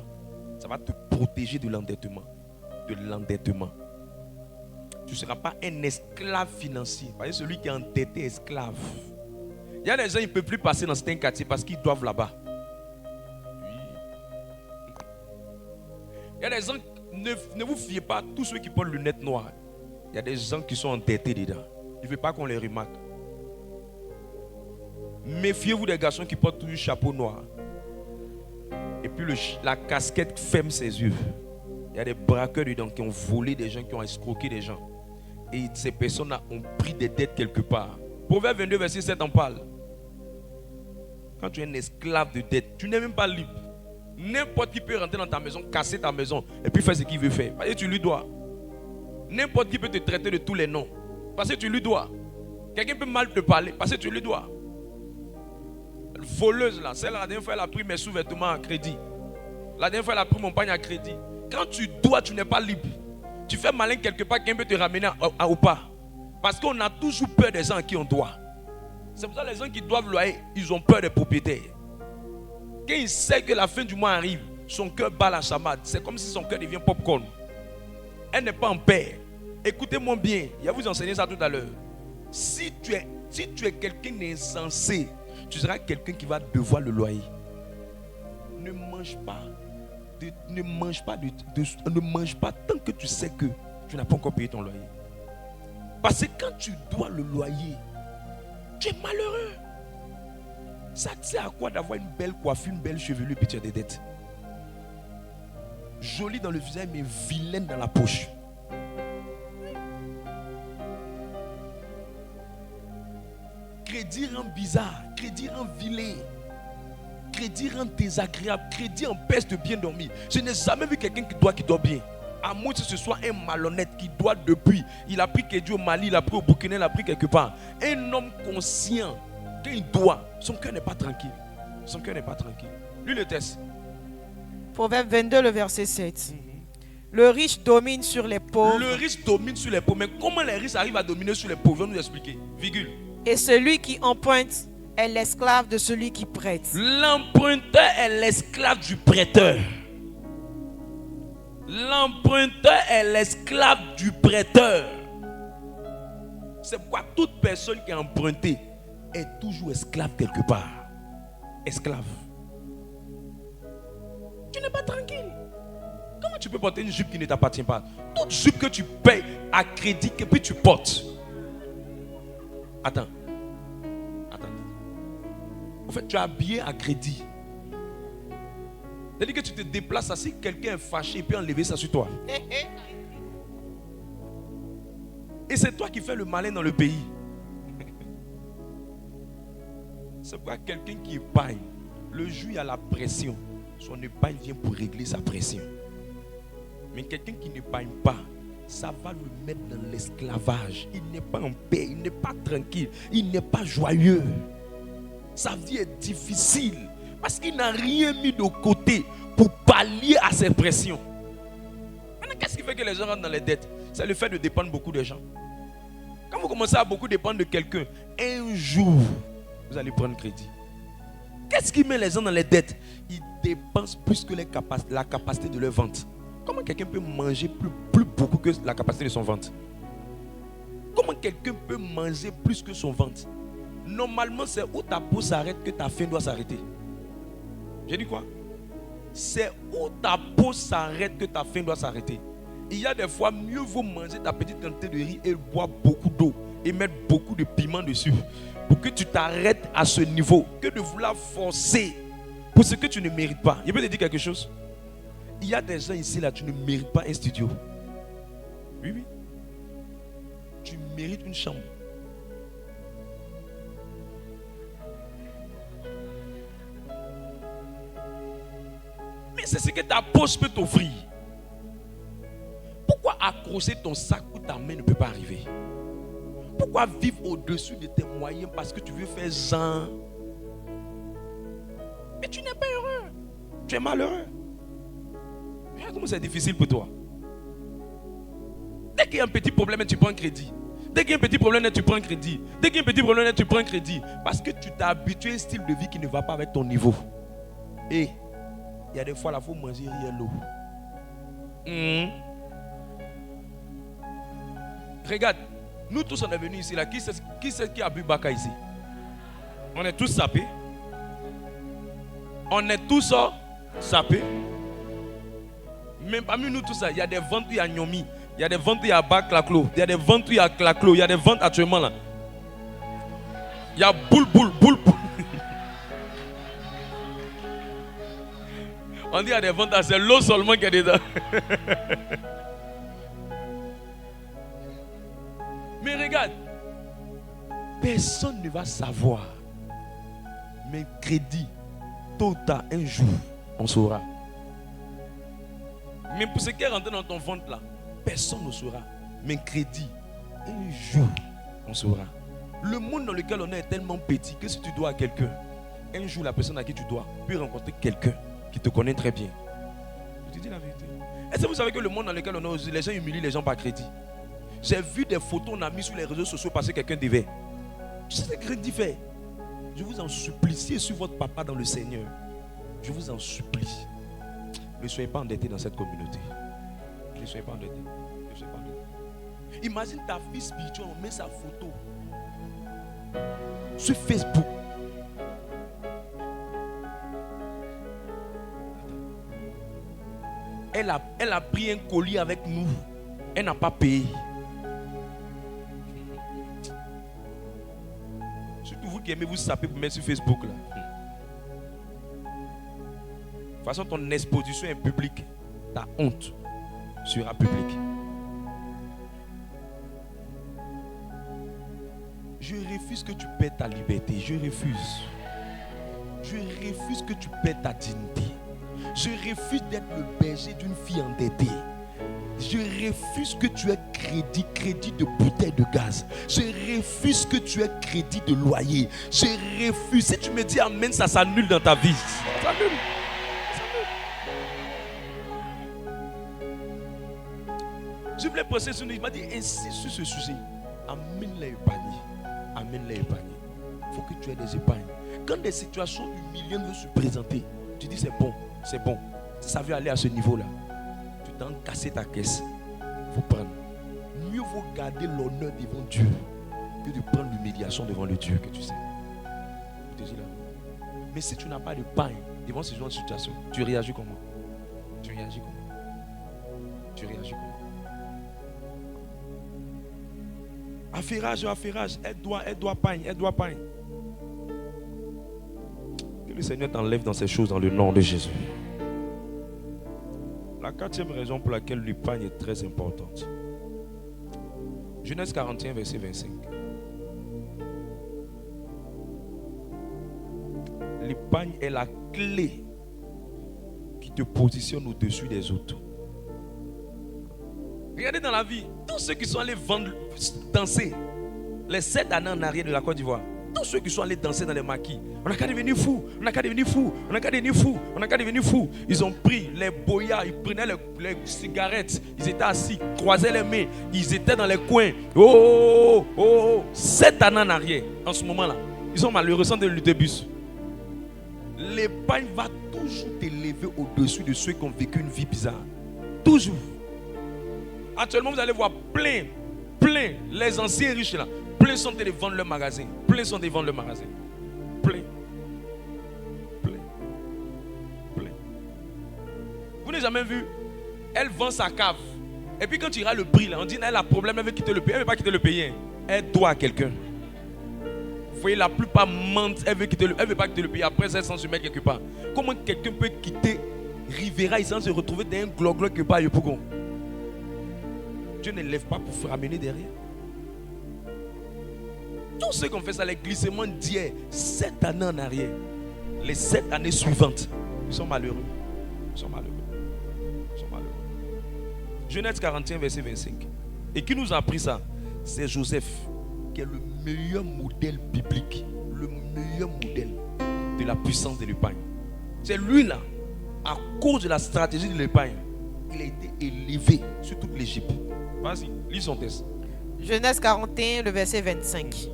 Ça va te protéger de l'endettement. De l'endettement. Tu ne seras pas un esclave financier. Parce que celui qui est endetté est esclave. Il y a des gens qui ne peuvent plus passer dans certains quartiers parce qu'ils doivent là-bas. Oui. Il y a des gens, ne vous fiez pas, tous ceux qui portent lunettes noires. Il y a des gens qui sont endettés dedans. Il ne veut pas qu'on les remarque. Méfiez-vous des garçons qui portent toujours chapeau noir. Et puis la casquette ferme ses yeux. Il y a des braqueurs dedans qui ont volé des gens, qui ont escroqué des gens. Et ces personnes-là ont pris des dettes quelque part. Proverbe 22, verset 7 en parle. Quand tu es un esclave de dette, tu n'es même pas libre. N'importe qui peut rentrer dans ta maison, casser ta maison et puis faire ce qu'il veut faire. Parce que tu lui dois. N'importe qui peut te traiter de tous les noms. Parce que tu lui dois. Quelqu'un peut mal te parler parce que tu lui dois. Voleuse là, celle-là, la dernière fois elle a pris mes sous-vêtements à crédit. La dernière fois elle a pris mon pagne à crédit. Quand tu dois, tu n'es pas libre. Tu fais malin quelque part, quelqu'un peut te ramener au pas. Parce qu'on a toujours peur des gens à qui on doit. C'est pour ça que les gens qui doivent loyer, ils ont peur des propriétaires. Quand il sait que la fin du mois arrive, son cœur bat la chamade. C'est comme si son cœur devient popcorn. Elle n'est pas en paix. Écoutez-moi bien, je vais vous enseigner ça tout à l'heure. Si tu es quelqu'un d'insensé, tu seras quelqu'un qui va devoir le loyer. Ne mange pas tant que tu sais que tu n'as pas encore payé ton loyer. Parce que quand tu dois le loyer, tu es malheureux. Ça te sert à quoi d'avoir une belle coiffure, une belle chevelure et puis tu as des dettes? Jolie dans le visage mais vilaine dans la poche. Crédit rend bizarre, crédit rend vilain, crédit rend désagréable, crédit empêche de bien dormir. Je n'ai jamais vu quelqu'un qui dort bien. À moins que ce soit un malhonnête qui doit depuis. Il a pris crédit au Mali, il a pris au Burkina, il a pris quelque part. Un homme conscient, quand il doit, son cœur n'est pas tranquille. Son cœur n'est pas tranquille. Lui le teste. Proverbe 22, le verset 7. Le riche domine sur les pauvres. Le riche domine sur les pauvres. Mais comment les riches arrivent à dominer sur les pauvres? On nous expliquer. Virgule. Et celui qui emprunte est l'esclave de celui qui prête. L'emprunteur est l'esclave du prêteur. L'emprunteur est l'esclave du prêteur. C'est pourquoi toute personne qui a emprunté est toujours esclave quelque part. Esclave. Tu n'es pas tranquille. Comment tu peux porter une jupe qui ne t'appartient pas? Toute jupe que tu payes à crédit et puis tu portes. Attends. En fait, tu es habillé à crédit. C'est-à-dire que tu te déplaces si quelqu'un est fâché et peut enlever ça sur toi. Et c'est toi qui fais le malin dans le pays. C'est pourquoi quelqu'un qui épargne, le jour où il y a la pression, son épargne vient pour régler sa pression. Mais quelqu'un qui n'épargne pas, ça va le mettre dans l'esclavage. Il n'est pas en paix, il n'est pas tranquille, il n'est pas joyeux. Sa vie est difficile parce qu'il n'a rien mis de côté pour pallier à ses pressions. Maintenant, qu'est-ce qui fait que les gens rentrent dans les dettes? C'est le fait de dépendre beaucoup de gens. Quand vous commencez à beaucoup dépendre de quelqu'un, un jour, vous allez prendre crédit. Qu'est-ce qui met les gens dans les dettes? Ils dépensent plus que la capacité de leur vente. Comment quelqu'un peut manger plus beaucoup que la capacité de son ventre? Comment quelqu'un peut manger plus que son ventre? Normalement, c'est où ta peau s'arrête que ta faim doit s'arrêter. J'ai dit quoi? C'est où ta peau s'arrête que ta faim doit s'arrêter. Il y a des fois, mieux vaut manger ta petite quantité de riz et boire beaucoup d'eau et mettre beaucoup de piment dessus pour que tu t'arrêtes à ce niveau que de vouloir forcer pour ce que tu ne mérites pas. Je peux te dire quelque chose? Il y a des gens ici là, tu ne mérites pas un studio. Oui. Tu mérites une chambre. Mais c'est ce que ta poche peut t'offrir. Pourquoi accrocher ton sac où ta main ne peut pas arriver? Pourquoi vivre au-dessus de tes moyens parce que tu veux faire genre? Mais tu n'es pas heureux. Tu es malheureux. Regarde comment c'est difficile pour toi. Dès qu'il y a un petit problème, tu prends un crédit. Dès qu'il y a un petit problème, tu prends un crédit. Dès qu'il y a un petit problème, tu prends un crédit. Parce que tu t'es habitué à un style de vie qui ne va pas avec ton niveau. Et il y a des fois, il faut manger rien l'eau. Regarde, nous tous on est venus ici là. Qui c'est qui a bu Baka ici? On est tous sapés. On est tous sapés. Même parmi nous tous ça, il y a des ventes où il y a Nyomi. Il y a des ventes où il y a Baklaklo. Il y a des ventes où il y a Klaklo. Il y a des ventes actuellement là. Il y a boule. On dit à des ventes, c'est l'eau seulement qui est dedans. Mais regarde, personne ne va savoir. Mais crédit, tôt ou tard, un jour, on saura. Mais pour ce qui est rentré dans ton ventre là, personne ne saura. Mais crédit, un jour, on saura. Le monde dans lequel on est tellement petit que si tu dois à quelqu'un, un jour la personne à qui tu dois peut rencontrer quelqu'un qui te connaît très bien. Je te dis la vérité. Est-ce que vous savez que le monde dans lequel on est, les gens humilient les gens par crédit? J'ai vu des photos on a mis sur les réseaux sociaux parce que quelqu'un devait. Tu sais ce que crédit fait? Je vous en supplie, si je suis votre papa dans le Seigneur, je vous en supplie, ne soyez pas endettés dans cette communauté. Ne soyez pas endettés. Ne soyez pas endettés. Imagine ta fille spirituelle, on met sa photo sur Facebook. Elle a pris un colis avec nous. Elle n'a pas payé. Surtout vous qui aimez vous saper pour mettre sur Facebook là. De toute façon, ton exposition est publique. Ta honte sera publique. Je refuse que tu perdes ta liberté. Je refuse. Je refuse que tu perdes ta dignité. Je refuse d'être le berger d'une fille endettée. Je refuse que tu aies crédit de bouteille de gaz. Je refuse que tu aies crédit de loyer. Je refuse. Si tu me dis amen, ça s'annule dans ta vie. Ça s'annule. Je voulais passer sur nous. Il m'a dit insiste sur ce sujet. Amène les épargnés. Amène les épargnés. Il faut que tu aies des épargnes. Quand des situations humiliantes vont se présenter, tu dis c'est bon, c'est bon. Si ça veut aller à ce niveau-là, tu t'en casser ta caisse. Il faut prendre. Mieux vaut garder l'honneur devant Dieu que de prendre l'humiliation devant le Dieu que tu sais. Je te dis là. Mais si tu n'as pas de pain devant ce genre de situation, tu réagis comment? Tu réagis comment? Tu réagis comment? Affairage, aide-toi, pain. Que le Seigneur t'enlève dans ces choses dans le nom de Jésus. La quatrième raison pour laquelle l'épargne est très importante. Genèse 41, verset 25. L'épargne est la clé qui te positionne au-dessus des autres. Regardez dans la vie, tous ceux qui sont allés danser les 7 années en arrière de la Côte d'Ivoire, tous ceux qui sont allés danser dans les maquis, on n'a qu'à devenir fou, Ils ont pris les boyards, ils prenaient les cigarettes, ils étaient assis, croisaient les mains, ils étaient dans les coins. 7 années en arrière, en ce moment-là, ils sont malheureux sans de l'autobus. L'épargne va toujours t'élever au-dessus de ceux qui ont vécu une vie bizarre. Toujours. Actuellement, vous allez voir plein, les anciens riches là, plein sont de vendre leur magasin. Plein. Vous n'avez jamais vu, elle vend sa cave. Et puis quand tu iras le prix là, on dit elle a problème, elle veut quitter le pays. Elle ne veut pas quitter le pays. Elle doit à quelqu'un. Vous voyez, la plupart mentent, elle veut pas quitter le pays. Après, elle s'en se met quelque part. Comment quelqu'un peut quitter Rivera sans se retrouver dans un gloglo quelque part? Dieu ne lève pas pour ramener derrière. Tous ceux qui ont fait ça, les glissements d'hier, 7 années en arrière, les 7 années suivantes, ils sont malheureux. Genèse 41, verset 25. Et qui nous a appris ça? C'est Joseph, qui est le meilleur modèle biblique, le meilleur modèle de la puissance de l'épargne. C'est lui là, à cause de la stratégie de l'épargne, il a été élevé sur toute l'Égypte. Vas-y, lis son texte. Genèse 41, le verset 25.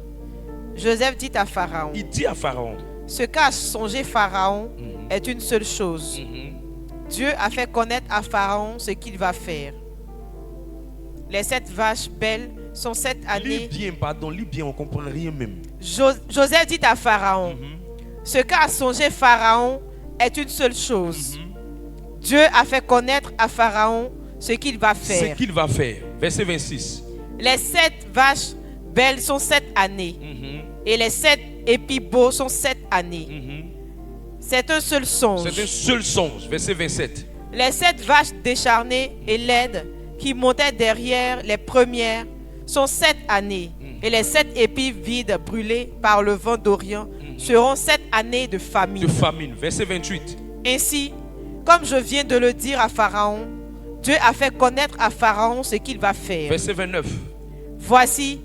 Joseph dit à Pharaon. Il dit à Pharaon. Ce qu'a songé Pharaon est une seule chose. Dieu a fait connaître à Pharaon ce qu'il va faire. Les 7 vaches belles sont 7 années. Lis bien, on ne comprend rien même. Joseph dit à Pharaon. Ce qu'a songé Pharaon est une seule chose. Dieu a fait connaître à Pharaon ce qu'il va faire. Verset 26. Les 7 vaches belles sont 7 années. Et les 7 épis beaux sont 7 années. C'est un seul songe. C'est un seul songe. Verset 27. Les 7 vaches décharnées et laides qui montaient derrière les premières sont 7 années. Et les 7 épis vides brûlés par le vent d'Orient seront 7 années de famine. De famine. Verset 28. Ainsi, comme je viens de le dire à Pharaon, Dieu a fait connaître à Pharaon ce qu'il va faire. Verset 29. Voici,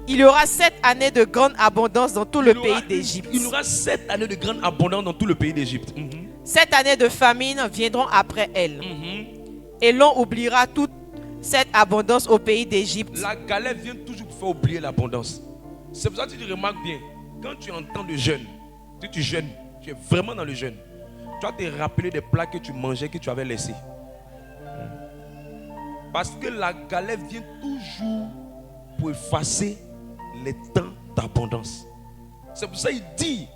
il y aura 7 années de grande abondance dans tout le pays d'Égypte. Il y aura 7 années de grande abondance dans tout le pays d'Égypte. 7 années de famine viendront après elle. Et l'on oubliera toute cette abondance au pays d'Égypte. La galère vient toujours pour faire oublier l'abondance. C'est pour ça que tu remarques bien, quand tu entends le jeûne, si tu jeûnes, tu es vraiment dans le jeûne, tu vas te rappeler des plats que tu mangeais, que tu avais laissés. Parce que la galère vient toujours pour effacer les temps d'abondance. C'est pour ça qu'il dit,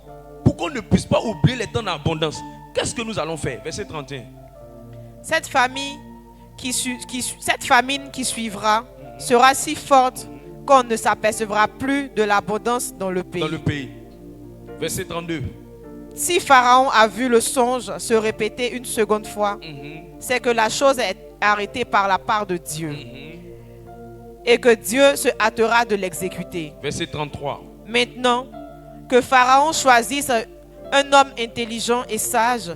pour qu'on ne puisse pas oublier les temps d'abondance, qu'est-ce que nous allons faire? Verset 31. Cette famine qui suivra sera si forte qu'on ne s'apercevra plus de l'abondance dans le pays. Dans le pays. Verset 32. Si Pharaon a vu le songe se répéter une seconde fois, c'est que la chose est arrêtée par la part de Dieu. Et que Dieu se hâtera de l'exécuter. Verset 33. Maintenant, que Pharaon choisisse un homme intelligent et sage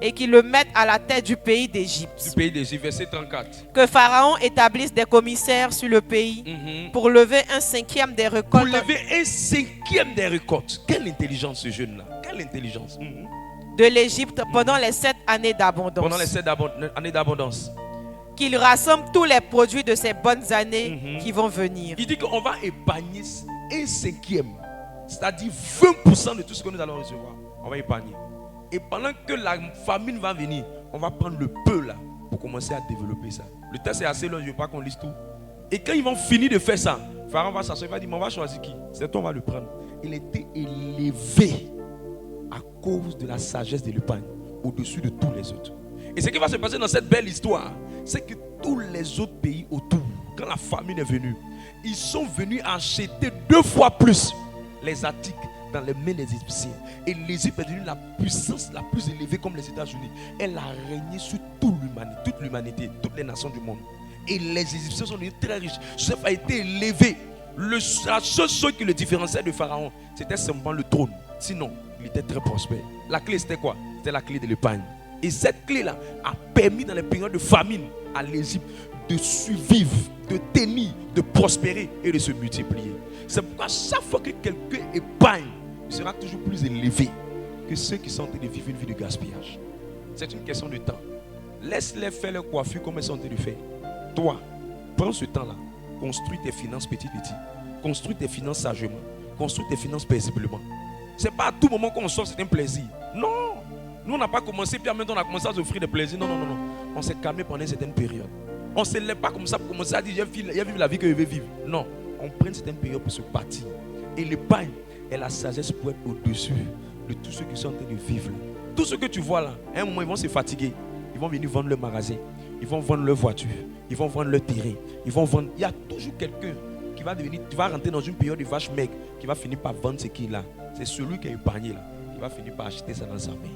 et qu'il le mette à la tête du pays d'Égypte. Du pays d'Égypte, verset 34. Que Pharaon établisse des commissaires sur le pays pour lever un 5e des récoltes. Pour lever un 5e des récoltes. Quelle intelligence ce jeune-là. Quelle intelligence. De l'Égypte pendant les 7 années d'abondance. Pendant les 7 années d'abondance. Qu'il rassemble tous les produits de ces bonnes années qui vont venir. Il dit qu'on va épargner un 5e. C'est-à-dire 20% de tout ce que nous allons recevoir. On va épargner. Et pendant que la famine va venir, on va prendre le peu là pour commencer à développer ça. Le texte est assez long, je ne veux pas qu'on lise tout. Et quand ils vont finir de faire ça, Pharaon va s'asseoir, il va dire, mais on va choisir qui? C'est toi, on va le prendre. Il était élevé à cause de la sagesse de l'épargne au-dessus de tous les autres. Et ce qui va se passer dans cette belle histoire, c'est que tous les autres pays autour, quand la famine est venue, ils sont venus acheter 2 fois plus les articles dans les mains des Égyptiens. Et l'Égypte est devenue la puissance la plus élevée comme les États-Unis. Elle a régné sur toute l'humanité, toutes les nations du monde. Et les Égyptiens sont devenus très riches. Chef a été élevé. La seule chose qui le différenciait de Pharaon, c'était simplement le trône. Sinon, il était très prospère. La clé, c'était quoi? C'était la clé de l'épargne. Et cette clé-là a permis dans les périodes de famine à l'Égypte de survivre, de tenir, de prospérer et de se multiplier. C'est pourquoi chaque fois que quelqu'un épargne, il sera toujours plus élevé que ceux qui sont en train de vivre une vie de gaspillage. C'est une question de temps. Laisse-les faire leur coiffure comme elles sont en train de faire. Toi, prends ce temps-là. Construis tes finances petit. Construis tes finances sagement. Construis tes finances paisiblement. Ce n'est pas à tout moment qu'on sort, c'est un plaisir. Non. Nous, on n'a pas commencé, puis en même temps, on a commencé à s'offrir des plaisirs. Non. On s'est calmé pendant une certaine période. On ne se lève pas comme ça pour commencer à dire, j'ai vécu la vie que je veux vivre. Non. On prend une certaine période pour se bâtir. Et l'épargne et la sagesse pour être au-dessus de tous ceux qui sont en train de vivre. Tout ce que tu vois là, à un moment, ils vont se fatiguer. Ils vont venir vendre leur magasin. Ils vont vendre leur voiture. Ils vont vendre leur terrain. Ils vont vendre. Il y a toujours quelqu'un qui va devenir. Tu vas rentrer dans une période de vache maigre qui va finir par vendre ce qu'il a. C'est celui qui a épargné là. Il va finir par acheter ça dans sa main.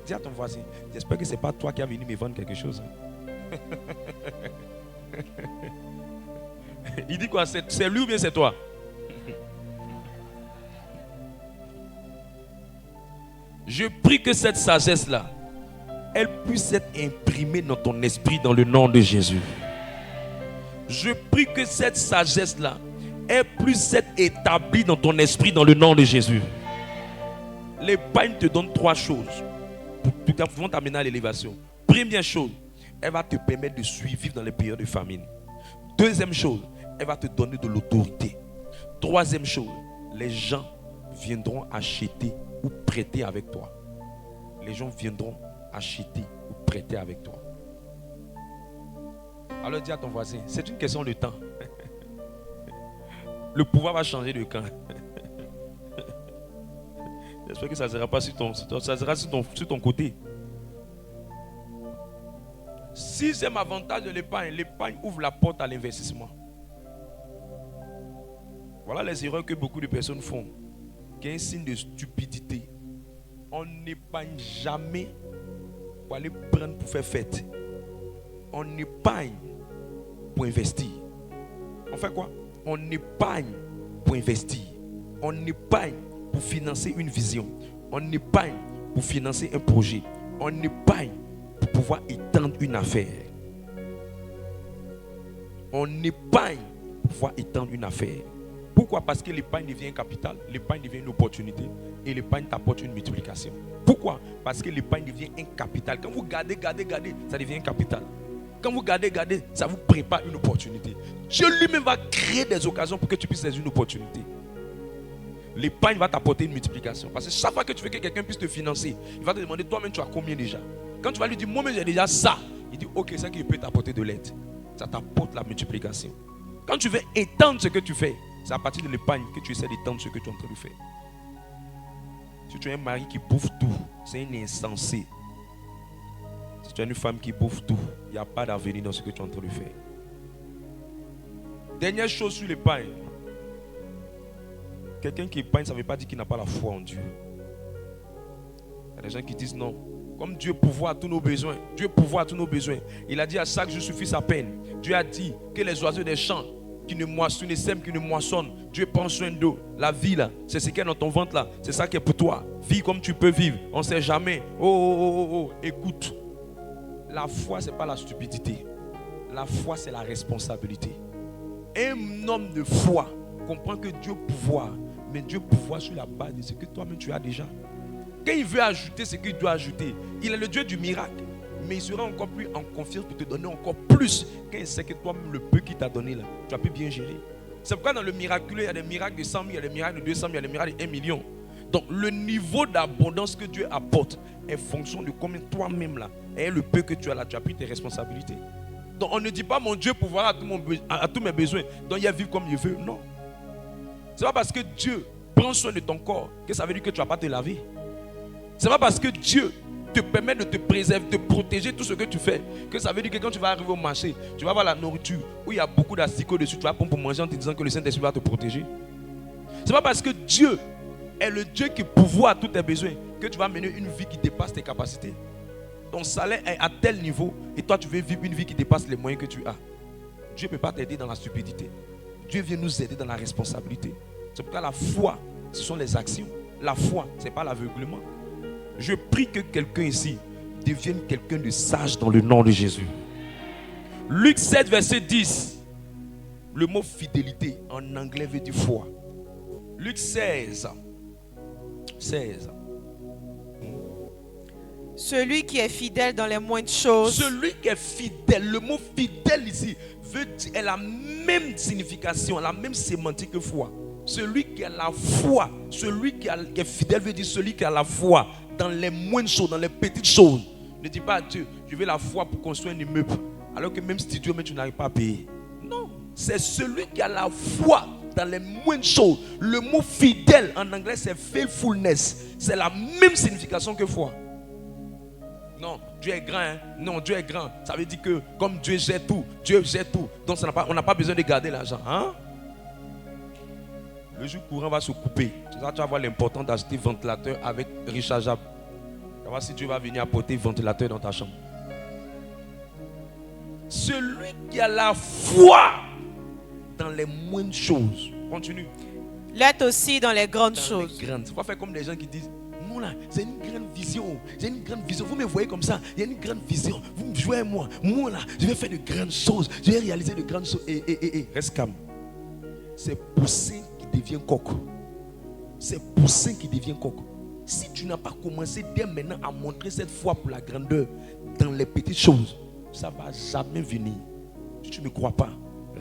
Dis à ton voisin, j'espère que ce n'est pas toi qui as venu me vendre quelque chose. Il dit quoi? C'est lui ou bien c'est toi? Je prie que cette sagesse-là, elle puisse être imprimée dans ton esprit dans le nom de Jésus. Je prie que cette sagesse-là, elle puisse être établie dans ton esprit dans le nom de Jésus. L'épargne te donne 3 choses qui vont t'amener à l'élévation. Première chose, elle va te permettre de survivre dans les périodes de famine. Deuxième chose, elle va te donner de l'autorité. Troisième chose, les gens viendront acheter ou prêter avec toi. Les gens viendront acheter ou prêter avec toi. Alors dis à ton voisin, c'est une question de temps. Le pouvoir va changer de camp. J'espère que ça ne sera pas sur ton côté. Sixième avantage de l'épargne, l'épargne ouvre la porte à l'investissement. Voilà les erreurs que beaucoup de personnes font, qui est un signe de stupidité. On n'épargne jamais pour aller prendre pour faire fête. On épargne pour investir. On fait quoi? On épargne pour investir. On épargne pour financer une vision. On épargne pour financer un projet. On épargne pour pouvoir étendre une affaire. On épargne pour pouvoir étendre une affaire. Pourquoi? Parce que l'épargne devient un capital, l'épargne devient une opportunité et l'épargne t'apporte une multiplication. Pourquoi? Parce que l'épargne devient un capital. Quand vous gardez, ça devient un capital. Quand vous gardez, ça vous prépare une opportunité. Dieu lui-même va créer des occasions pour que tu puisses saisir une opportunité. L'épargne va t'apporter une multiplication. Parce que chaque fois que tu veux que quelqu'un puisse te financer, il va te demander toi-même tu as combien déjà. Quand tu vas lui dire moi-même j'ai déjà ça, il dit ok, c'est qu'il peut t'apporter de l'aide. Ça t'apporte la multiplication. Quand tu veux étendre ce que tu fais, c'est à partir de l'épargne que tu essaies d'étendre ce que tu es en train de faire. Si tu as un mari qui bouffe tout, c'est un insensé. Si tu as une femme qui bouffe tout, il n'y a pas d'avenir dans ce que tu es en train de faire. Dernière chose sur l'épargne. Quelqu'un qui épargne, ça ne veut pas dire qu'il n'a pas la foi en Dieu. Il y a des gens qui disent non. Comme Dieu pourvoit à tous nos besoins. Dieu pourvoit à tous nos besoins. Il a dit à chaque jour suffit sa peine. Dieu a dit que les oiseaux des champs qui ne moissonnent, ne sèment, qui ne moissonnent. Dieu prend soin d'eux. La vie là, c'est ce qu'il y a dans ton ventre là. C'est ça qui est pour toi. Vis comme tu peux vivre. On ne sait jamais. Oh. Écoute. La foi, ce n'est pas la stupidité. La foi, c'est la responsabilité. Un homme de foi comprend que Dieu pourvoit. Mais Dieu pourvoit sur la base de ce que toi-même tu as déjà. Quand il veut ajouter ce qu'il doit ajouter, il est le Dieu du miracle. Mais il sera encore plus en confiance pour te donner encore plus. Quand il sait que toi-même, le peu qu'il t'a donné là, tu as pu bien gérer. C'est pourquoi dans le miraculeux, il y a des miracles de 100 000, il y a des miracles de 200 000, il y a des miracles de 1 million. Donc le niveau d'abondance que Dieu apporte est fonction de combien toi-même là, et le peu que tu as là, tu as pris tes responsabilités. Donc on ne dit pas mon Dieu pourvoira à tous mes besoins, donc il y a vivre comme il veut. Non. C'est pas parce que Dieu prend soin de ton corps que ça veut dire que tu ne vas pas te laver. C'est pas parce que Dieu te permet de te préserver, de protéger tout ce que tu fais, que ça veut dire que quand tu vas arriver au marché, tu vas voir la nourriture où il y a beaucoup d'asticots dessus, tu vas prendre pour manger en te disant que le Saint-Esprit va te protéger. C'est pas parce que Dieu est le Dieu qui pourvoit à tous tes besoins que tu vas mener une vie qui dépasse tes capacités. Ton salaire est à tel niveau et toi tu veux vivre une vie qui dépasse les moyens que tu as. Dieu ne peut pas t'aider dans la stupidité. Dieu vient nous aider dans la responsabilité. C'est pourquoi la foi, ce sont les actions. La foi, ce n'est pas l'aveuglement. Je prie que quelqu'un ici devienne quelqu'un de sage dans le nom de Jésus. Luc 7, verset 10. Le mot fidélité en anglais veut dire foi. Luc 16. Celui qui est fidèle dans les moindres choses. Celui qui est fidèle, le mot fidèle ici veut dire la même signification, la même sémantique que foi. Celui qui a la foi, celui qui est fidèle veut dire celui qui a la foi dans les moindres choses, dans les petites choses. Ne dis pas à Dieu, je veux la foi pour construire un immeuble, alors que même si Dieu, mais tu n'arrives pas à payer. Non, c'est celui qui a la foi dans les moindres choses. Le mot fidèle en anglais c'est faithfulness. C'est la même signification que foi. Non, Dieu est grand. Hein? Non, Dieu est grand. Ça veut dire que comme Dieu gère tout, Dieu gère tout. Donc on n'a pas besoin de garder l'argent. Hein? Le jour courant va se couper. Tu vas voir l'importance d'acheter ventilateur avec rechargeable. Tu vas voir si Dieu va venir apporter ventilateur dans ta chambre. Celui qui a la foi dans les moindres choses. Continue. L'être aussi dans les grandes choses. Il ne faut pas faire comme les gens qui disent non là, c'est une grande vision. C'est une grande vision. Vous me voyez comme ça, il y a une grande vision. Vous me jouez moi. Moi là, je vais faire de grandes choses. Je vais réaliser de grandes choses. Reste calme. C'est Poussin qui devient coq. C'est Poussin qui devient coq. Si tu n'as pas commencé dès maintenant à montrer cette foi pour la grandeur dans les petites choses, ça ne va jamais venir. Si tu ne me crois pas,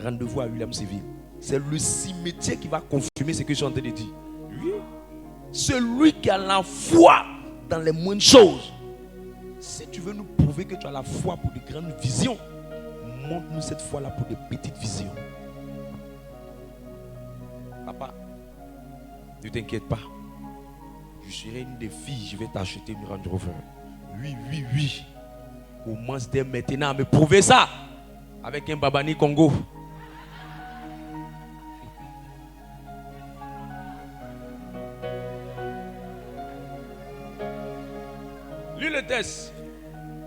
rendez-vous à William Civil. C'est le cimetière qui va confirmer ce que je suis en train de dire. Oui. Celui qui a la foi dans les moindres choses. Si tu veux nous prouver que tu as la foi pour de grandes visions, montre-nous cette foi-là pour de petites visions. Papa, ne t'inquiète pas. Je serai une des filles, je vais t'acheter une Range Rover. Oui. Commence dès maintenant à me prouver ça. Avec un Babani Congo. test.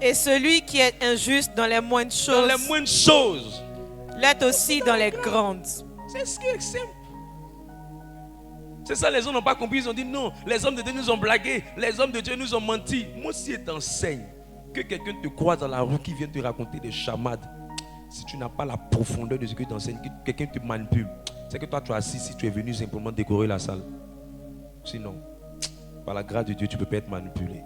Et celui qui est injuste dans les moindres Dans choses, les moindres choses. l'est aussi dans les grandes. C'est ce qui est simple. C'est ça, les gens n'ont pas compris. Ils ont dit non, les hommes de Dieu nous ont blagué. Les hommes de Dieu nous ont menti. Moi, si je t'enseigne que quelqu'un te croise dans la rue qui vient te raconter des chamades, si tu n'as pas la profondeur de ce que tu enseignes, que quelqu'un te manipule, c'est que toi tu es assis si tu es venu simplement décorer la salle. Sinon, par la grâce de Dieu, tu ne peux pas être manipulé.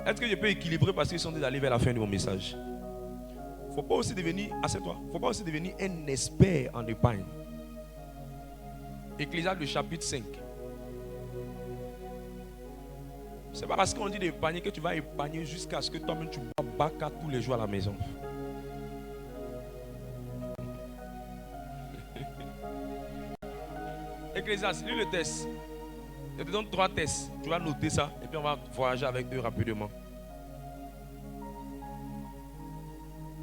Est-ce que je peux équilibrer parce qu'ils sont déjà allés vers la fin de mon message? Il ne faut pas aussi devenir, assieds-toi, faut pas aussi devenir un expert en épargne. Ecclésiaste, le chapitre 5. C'est pas parce qu'on dit d'épargner que tu vas épargner jusqu'à ce que toi-même tu bois baka tous les jours à la maison. Ecclésiaste, lis le test. Je te donne 3 tests. Tu vas noter ça et puis on va voyager avec eux rapidement.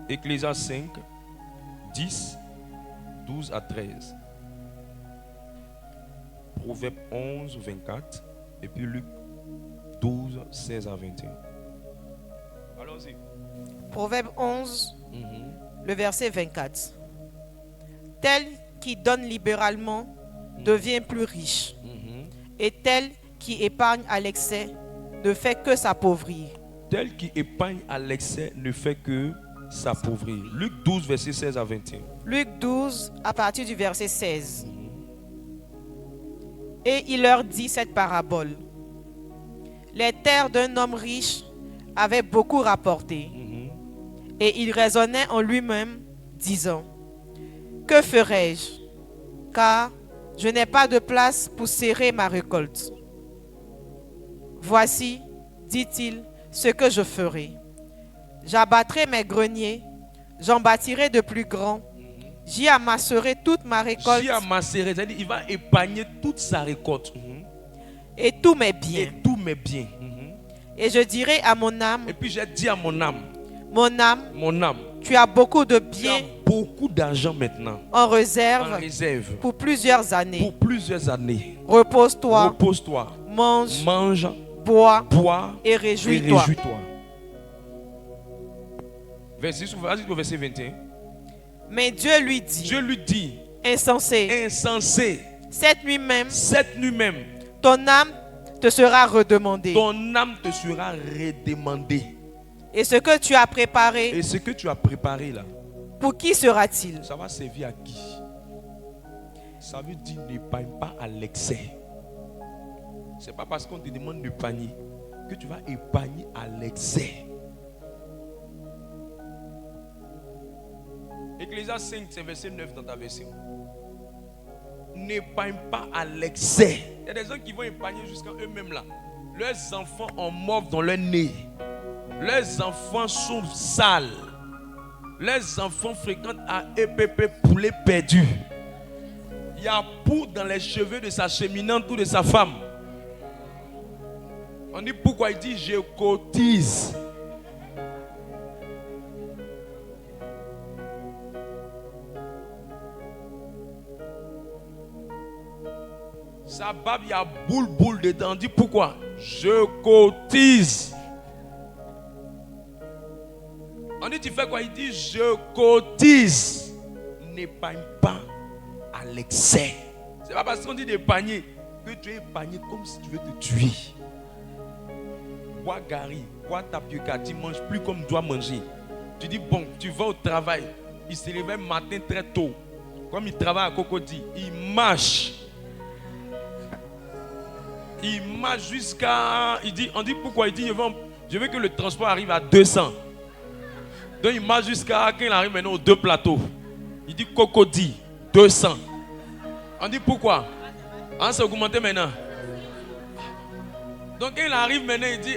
Ecclésiaste 5, 10, 12 à 13. Proverbe 11, 24. Et puis Luc 12, 16 à 21. Allons-y. Proverbe 11, le verset 24. Tel qui donne libéralement devient plus riche. Et tel qui épargne à l'excès ne fait que s'appauvrir. Tel qui épargne à l'excès ne fait que s'appauvrir. Luc 12, verset 16 à 21. Luc 12, à partir du verset 16. Et il leur dit cette parabole. Les terres d'un homme riche avaient beaucoup rapporté. Et il raisonnait en lui-même, disant, que ferai-je? Car je n'ai pas de place pour serrer ma récolte. Voici, dit-il, ce que je ferai. J'abattrai mes greniers, j'en bâtirai de plus grands, j'y amasserai toute ma récolte. J'y amasserai, c'est-à-dire il va épargner toute sa récolte. Et tous mes biens. Et tous mes biens. Et je dirai à mon âme. Et puis j'ai dit à mon âme. Mon âme. Tu as beaucoup de biens. Tu as beaucoup d'argent maintenant. En réserve. En réserve. Pour plusieurs années. Pour plusieurs années. Repose-toi. Repose-toi. Mange. Mange. Bois. Bois. Et réjouis-toi. Verset 21. Mais Dieu lui dit. Dieu lui dit. Insensé. Insensé. Cette nuit même. Cette nuit même. Ton âme te sera redemandée. Ton âme te sera redemandée. Et ce que tu as préparé. Et ce que tu as préparé là. Pour qui sera-t-il? Ça va servir à qui? Ça veut dire n'épargne pas à l'excès. C'est pas parce qu'on te demande d'épargner que tu vas épargner à l'excès. Ecclésiaste 5, c'est verset 9 dans ta version. N'épargne pas à l'excès. Il y a des gens qui vont épargner jusqu'à eux-mêmes là. Leurs enfants ont mauve dans leur nez. Leurs enfants sont sales. Leurs enfants fréquentent à EPP poulet perdu. Il y a poudre dans les cheveux de sa cheminante ou de sa femme. On dit pourquoi? Il dit je cotise. Sa barbe, il y a boule dedans. On dit pourquoi? Je cotise. On dit tu fais quoi? Il dit je cotise. N'épargne pas à l'excès. C'est pas parce qu'on dit d'épargner que tu es épargné comme si tu veux te tuer. Bois gari, bois tapioca, tu ne manges plus comme tu dois manger. Tu dis bon, tu vas au travail. Il se réveille matin très tôt. Comme il travaille à Cocody, il marche. Il marche jusqu'à... On dit pourquoi? Il dit je veux que le transport arrive à 200. Donc il marche jusqu'à quand il arrive maintenant aux 2 plateaux. Il dit Cocody, 200. On dit pourquoi? On s'est augmenté maintenant. Donc quand il arrive maintenant, il dit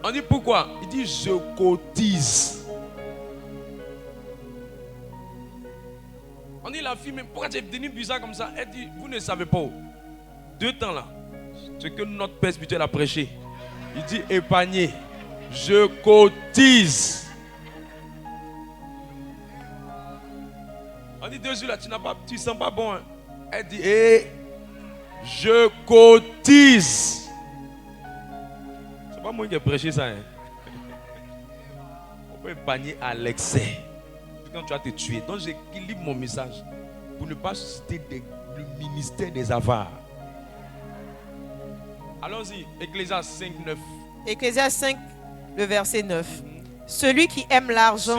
on dit pourquoi? Il dit je cotise. On dit la fille, mais pourquoi tu es devenu bizarre comme ça? Elle dit, vous ne savez pas. 2 temps là, ce que notre père spirituel a prêché. Il dit épargner. Je cotise. On dit 2 jours là, tu ne sens pas bon. Hein? Elle dit, je cotise. C'est pas moi qui ai prêché ça. Hein? faut épargner à l'excès. Quand tu vas te tuer. Donc j'équilibre mon message pour ne pas susciter le ministère des avares. Allons-y, Ecclésiaste 5, 9. Ecclésiaste 5, le verset 9. Celui qui aime l'argent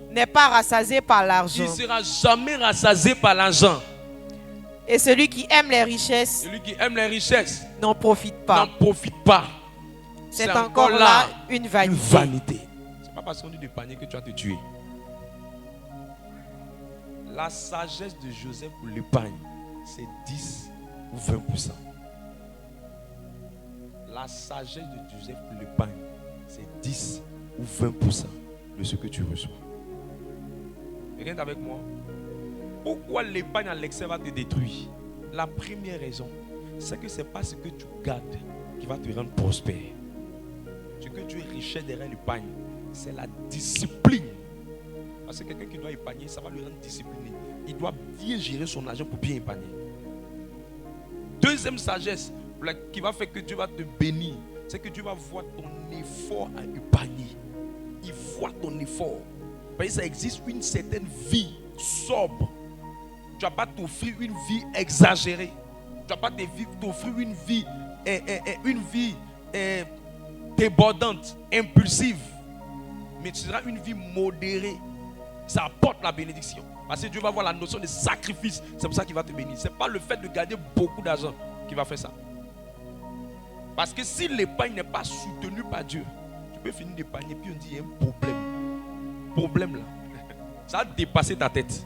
n'est pas rassasié par l'argent. Il ne sera jamais rassasié par l'argent. Et celui qui aime les richesses n'en profite pas. C'est encore là une vanité. C'est pas parce qu'on dit de panier que tu vas te tuer. La sagesse de Joseph pour l'épargne, c'est 10 ou 20%. La sagesse de Joseph pour l'épargne, c'est 10 ou 20% de ce que tu reçois. Quelqu'un est avec moi? Pourquoi l'épargne à l'excès va te détruire? La première raison, c'est que ce n'est pas ce que tu gardes qui va te rendre prospère. Ce que tu es riche derrière l'épargne, c'est la discipline. Parce que quelqu'un qui doit épargner, ça va lui rendre discipliné. Il doit bien gérer son argent pour bien épargner. Deuxième sagesse qui va faire que Dieu va te bénir, c'est que Dieu va voir ton effort à épargner. Il voit ton effort. Parce que ça existe une certaine vie sobre. Tu ne vas pas t'offrir une vie exagérée. Tu ne vas pas t'offrir une vie débordante, impulsive. Mais tu seras une vie modérée. Ça apporte la bénédiction. Parce que Dieu va voir la notion de sacrifice. C'est pour ça qu'il va te bénir. Ce n'est pas le fait de garder beaucoup d'argent qui va faire ça. Parce que si l'épargne n'est pas soutenue par Dieu, tu peux finir d'épargner puis on dit il y a un problème. Problème là. Ça a dépassé ta tête.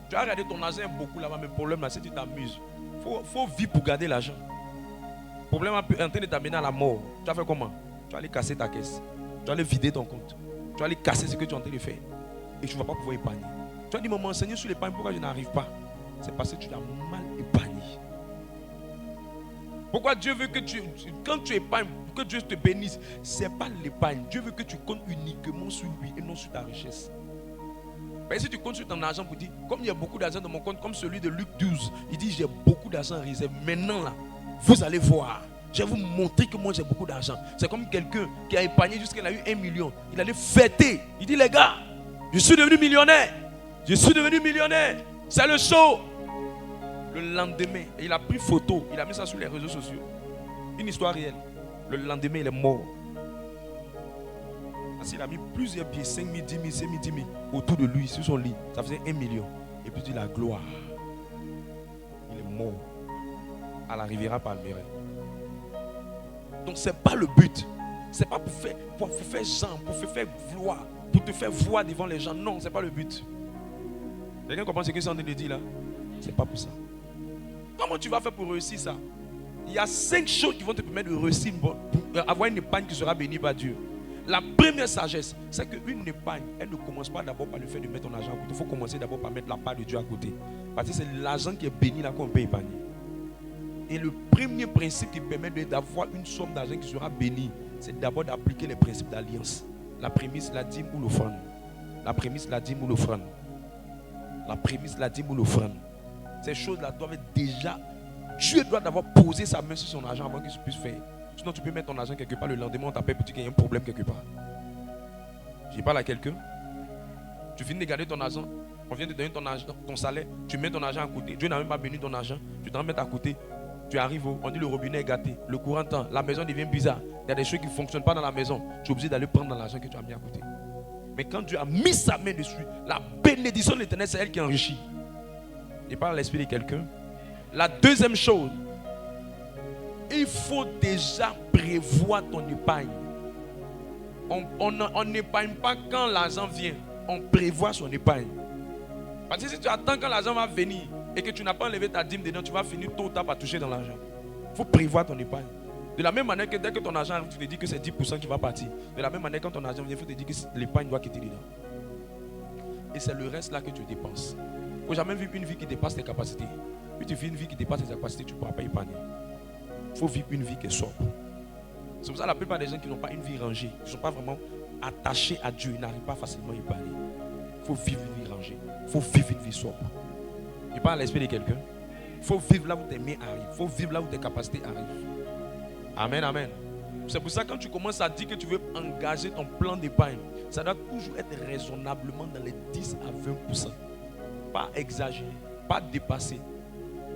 Tu as regardé ton argent beaucoup là-bas, mais le problème là, c'est que tu t'amuses. Faut vivre pour garder l'argent. Le problème est en train de t'amener à la mort. Tu vas faire comment? Tu vas aller casser ta caisse. Tu vas aller vider ton compte. Tu vas aller casser ce que tu es en train de faire. Et tu ne vas pas pouvoir épargner. Tu vas dire, maman, enseigner sur l'épargne, pourquoi je n'arrive pas? C'est parce que tu as mal épargné. Pourquoi Dieu veut que quand tu épargnes, que Dieu te bénisse, ce n'est pas l'épargne. Dieu veut que tu comptes uniquement sur lui et non sur ta richesse. Mais si tu comptes sur ton argent pour dire, comme il y a beaucoup d'argent dans mon compte, comme celui de Luc 12, il dit, j'ai beaucoup d'argent en réserve. Maintenant là, vous allez voir. Je vais vous montrer que moi j'ai beaucoup d'argent. C'est comme quelqu'un qui a épargné jusqu'à il a eu 1 million. Il allait fêter. Il dit, les gars, je suis devenu millionnaire. Je suis devenu millionnaire. C'est le show. Le lendemain, il a pris photo. Il a mis ça sur les réseaux sociaux. Une histoire réelle. Le lendemain, il est mort. Parce qu'il a mis plusieurs pieds, 5 000, 10 000, 5 000, 10 000 autour de lui, sur son lit. Ça faisait 1 million. Et puis il dit la gloire. Il est mort à la Riviera Palmeraie. Donc ce n'est pas le but. Ce n'est pas pour faire genre, pour faire gloire, pour te faire voir devant les gens. Non, ce n'est pas le but. Quelqu'un comprend ce que c'est en train de dire là? Ce n'est pas pour ça. Comment tu vas faire pour réussir ça? Il y a 5 choses qui vont te permettre de réussir, pour avoir une épargne qui sera bénie par Dieu. La première sagesse, c'est qu'une épargne, elle ne commence pas d'abord par le fait de mettre ton argent à côté. Il faut commencer d'abord par mettre la part de Dieu à côté. Parce que c'est l'argent qui est béni là qu'on peut épargner. Et le premier principe qui permet d'avoir une somme d'argent qui sera bénie, c'est d'abord d'appliquer les principes d'alliance. La prémisse, la dîme ou l'offrande. La prémisse, la dîme ou l'offrande. La prémisse, la dîme ou l'offrande. Ces choses-là doivent être déjà... Dieu doit d'abord poser sa main sur son argent avant qu'il puisse faire. Sinon, tu peux mettre ton argent quelque part, le lendemain, on t'appelle pour dire qu'il y a un problème quelque part. Je parle à quelqu'un. Tu finis de garder ton argent. On vient de donner ton argent, ton salaire. Tu mets ton argent à côté. Dieu n'a même pas béni ton argent. Tu t'en mets à côté. Tu arrives, on dit le robinet est gâté. Le courant tend. La maison devient bizarre. Il y a des choses qui ne fonctionnent pas dans la maison. Tu es obligé d'aller prendre dans l'argent que tu as mis à côté. Mais quand Dieu a mis sa main dessus, la bénédiction de l'Éternel, c'est elle qui enrichit. Je parle à l'esprit de quelqu'un. La deuxième chose, il faut déjà prévoir ton épargne. On n'épargne pas quand l'argent vient. On prévoit son épargne. Parce que si tu attends quand l'argent va venir et que tu n'as pas enlevé ta dîme dedans, tu vas finir tôt ou tard par toucher dans l'argent. Il faut prévoir ton épargne. De la même manière que dès que ton argent arrive, tu te dis que c'est 10% qui va partir. De la même manière, quand ton argent vient, il faut te dire que l'épargne doit quitter dedans. Et c'est le reste là que tu dépenses. Il ne faut jamais vivre une vie qui dépasse tes capacités. Si tu vis une vie qui dépasse tes capacités, tu ne pourras pas épargner. Il faut vivre une vie qui est sobre. C'est pour ça que la plupart des gens qui n'ont pas une vie rangée, qui ne sont pas vraiment attachés à Dieu, ils n'arrivent pas facilement à épargner. Il faut vivre une vie rangée. Il faut vivre une vie sobre. Je parle à l'esprit de quelqu'un. Il faut vivre là où tes mains arrivent. Il faut vivre là où tes capacités arrivent. Amen, amen. C'est pour ça que quand tu commences à dire que tu veux engager ton plan d'épargne, ça doit toujours être raisonnablement dans les 10 à 20%. Pas exagéré, pas dépassé.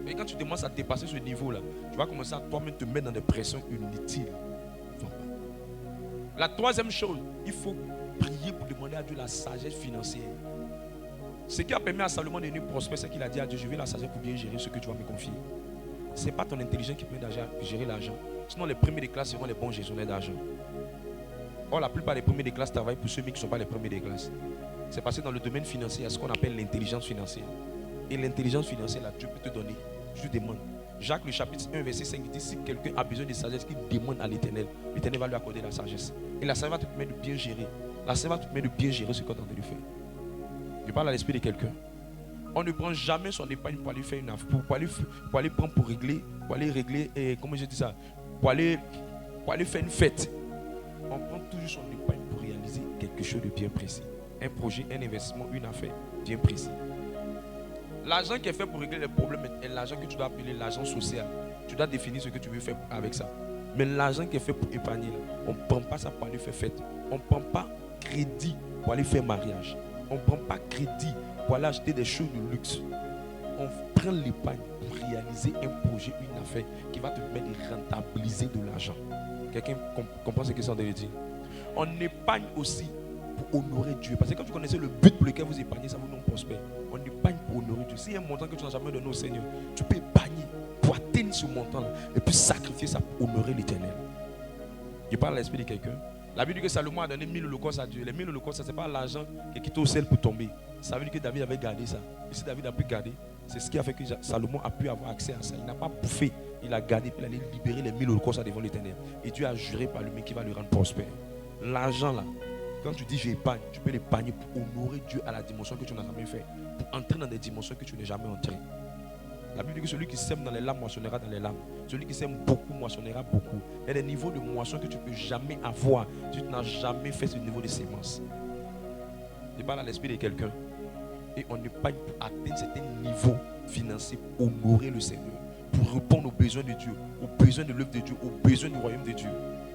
Et quand tu commences à dépasser ce niveau-là, tu vas commencer à toi-même te mettre dans des pressions inutiles. La troisième chose, il faut prier pour demander à Dieu la sagesse financière. Ce qui a permis à Salomon de devenir prospère, c'est qu'il a dit à Dieu, je veux la sagesse pour bien gérer ce que tu vas me confier. Ce n'est pas ton intelligence qui permet de gérer l'argent. Sinon, les premiers des classes seront les bons gestionnaires d'argent. Or, la plupart des premiers des classes travaillent pour ceux qui ne sont pas les premiers des classes. C'est parce que dans le domaine financier, il y a ce qu'on appelle l'intelligence financière. Et l'intelligence financière, là, Dieu peut te donner. Je te demande. Jacques, le chapitre 1, verset 5, dit si quelqu'un a besoin de sagesse, qu'il demande à l'Éternel, l'Éternel va lui accorder la sagesse. Et la sagesse va te permettre de bien gérer. La sagesse va te permettre de bien gérer ce qu'on est en train de faire. Je parle à l'esprit de quelqu'un. On ne prend jamais son épargne pour aller faire une affaire, pour aller prendre pour aller régler, et comment je dis ça, pour aller faire une fête. On prend toujours son épargne pour réaliser quelque chose de bien précis. Un projet, un investissement, une affaire bien précis. L'argent qui est fait pour régler les problèmes est l'argent que tu dois appeler l'argent social. Tu dois définir ce que tu veux faire avec ça. Mais l'argent qui est fait pour épargner, on ne prend pas ça pour aller faire fête. On ne prend pas crédit pour aller faire mariage. On ne prend pas crédit pour aller acheter des choses de luxe. On prend l'épargne pour réaliser un projet, une affaire qui va te permettre de rentabiliser de l'argent. Quelqu'un comprend ce que c'est en train de dire? On épargne aussi pour honorer Dieu. Parce que quand tu connaissez le but pour lequel vous épargnez, ça vous non prospère. On épargne pour honorer Dieu. S'il y a un montant que tu n'as jamais donné au Seigneur, tu peux épargner pour atteindre ce montant-là et puis sacrifier ça pour honorer l'Éternel. Je parle à l'esprit de quelqu'un. La Bible dit que Salomon a donné 1000 holocaustes à Dieu. Les 1000 holocaustes, ce n'est pas l'argent qui est quitté au ciel pour tomber. Ça veut dire que David avait gardé ça. Et si David a pu garder, c'est ce qui a fait que Salomon a pu avoir accès à ça. Il n'a pas bouffé, il a gardé, puis il allait libérer les 1000 holocaustes devant l'Éternel. Et Dieu a juré par lui-même qu'il va le rendre prospère. L'argent là, quand tu dis j'épargne, tu peux l'épargner pour honorer Dieu à la dimension que tu n'as jamais fait. Pour entrer dans des dimensions que tu n'es jamais entré. La Bible dit que celui qui sème dans les lames moissonnera dans les lames. Celui qui sème beaucoup moissonnera beaucoup. Il y a des niveaux de moisson que tu ne peux jamais avoir si tu n'as jamais fait ce niveau de sémence. Je parle à l'esprit de quelqu'un. Et on épargne pour atteindre certains niveaux financiers, pour honorer le Seigneur, pour répondre aux besoins de Dieu, aux besoins de l'œuvre de Dieu, aux besoins du royaume de Dieu.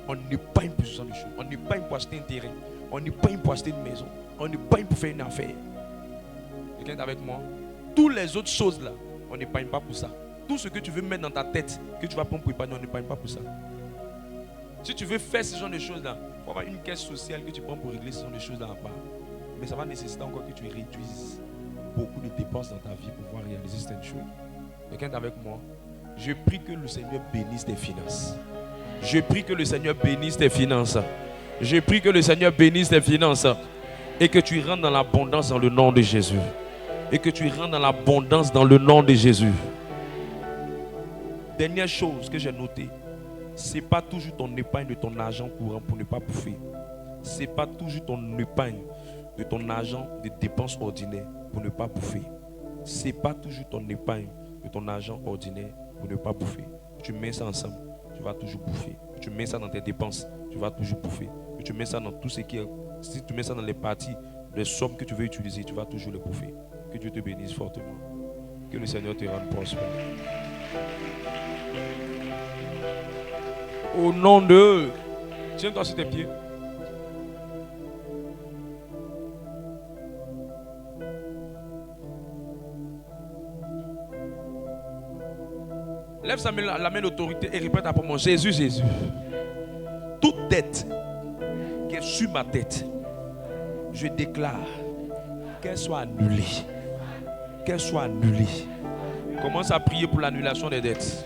On épargne pour ce genre de choses. On épargne pour acheter un terrain. On épargne pour acheter une maison. On épargne pour faire une affaire. Quelqu'un est avec moi? Toutes les autres choses là, on n'épargne pas pour ça. Tout ce que tu veux mettre dans ta tête, que tu vas prendre pour épargner, on n'épargne pas pour ça. Si tu veux faire ce genre de choses là, il faut avoir une caisse sociale que tu prends pour régler ce genre de choses là à part. Mais ça va nécessiter encore que tu réduises beaucoup de dépenses dans ta vie pour pouvoir réaliser certaines choses. Quelqu'un est avec moi? Je prie que le Seigneur bénisse tes finances. Je prie que le Seigneur bénisse tes finances. Je prie que le Seigneur bénisse tes finances. Et que tu rentres dans l'abondance dans le nom de Jésus. Et que tu rentres dans l'abondance dans le nom de Jésus. Dernière chose que j'ai notée, ce n'est pas toujours ton épargne de ton argent courant pour ne pas bouffer. Ce n'est pas toujours ton épargne de ton argent de dépenses ordinaires pour ne pas bouffer. Ce n'est pas toujours ton épargne de ton argent ordinaire pour ne pas bouffer. Tu mets ça ensemble, tu vas toujours bouffer. Tu mets ça dans tes dépenses, tu vas toujours bouffer. Tu mets ça dans tout ce qui est... Si tu mets ça dans les parties, les sommes que tu veux utiliser, tu vas toujours les bouffer. Que Dieu te bénisse fortement. Que le Seigneur te rende prospère. Au nom de... Tiens-toi sur tes pieds. Lève la main d'autorité et répète après moi. Jésus, Jésus. Toute dette qui est sur ma tête, je déclare qu'elle soit annulée. Qu'elle soit annulée. Commence à prier pour l'annulation des dettes.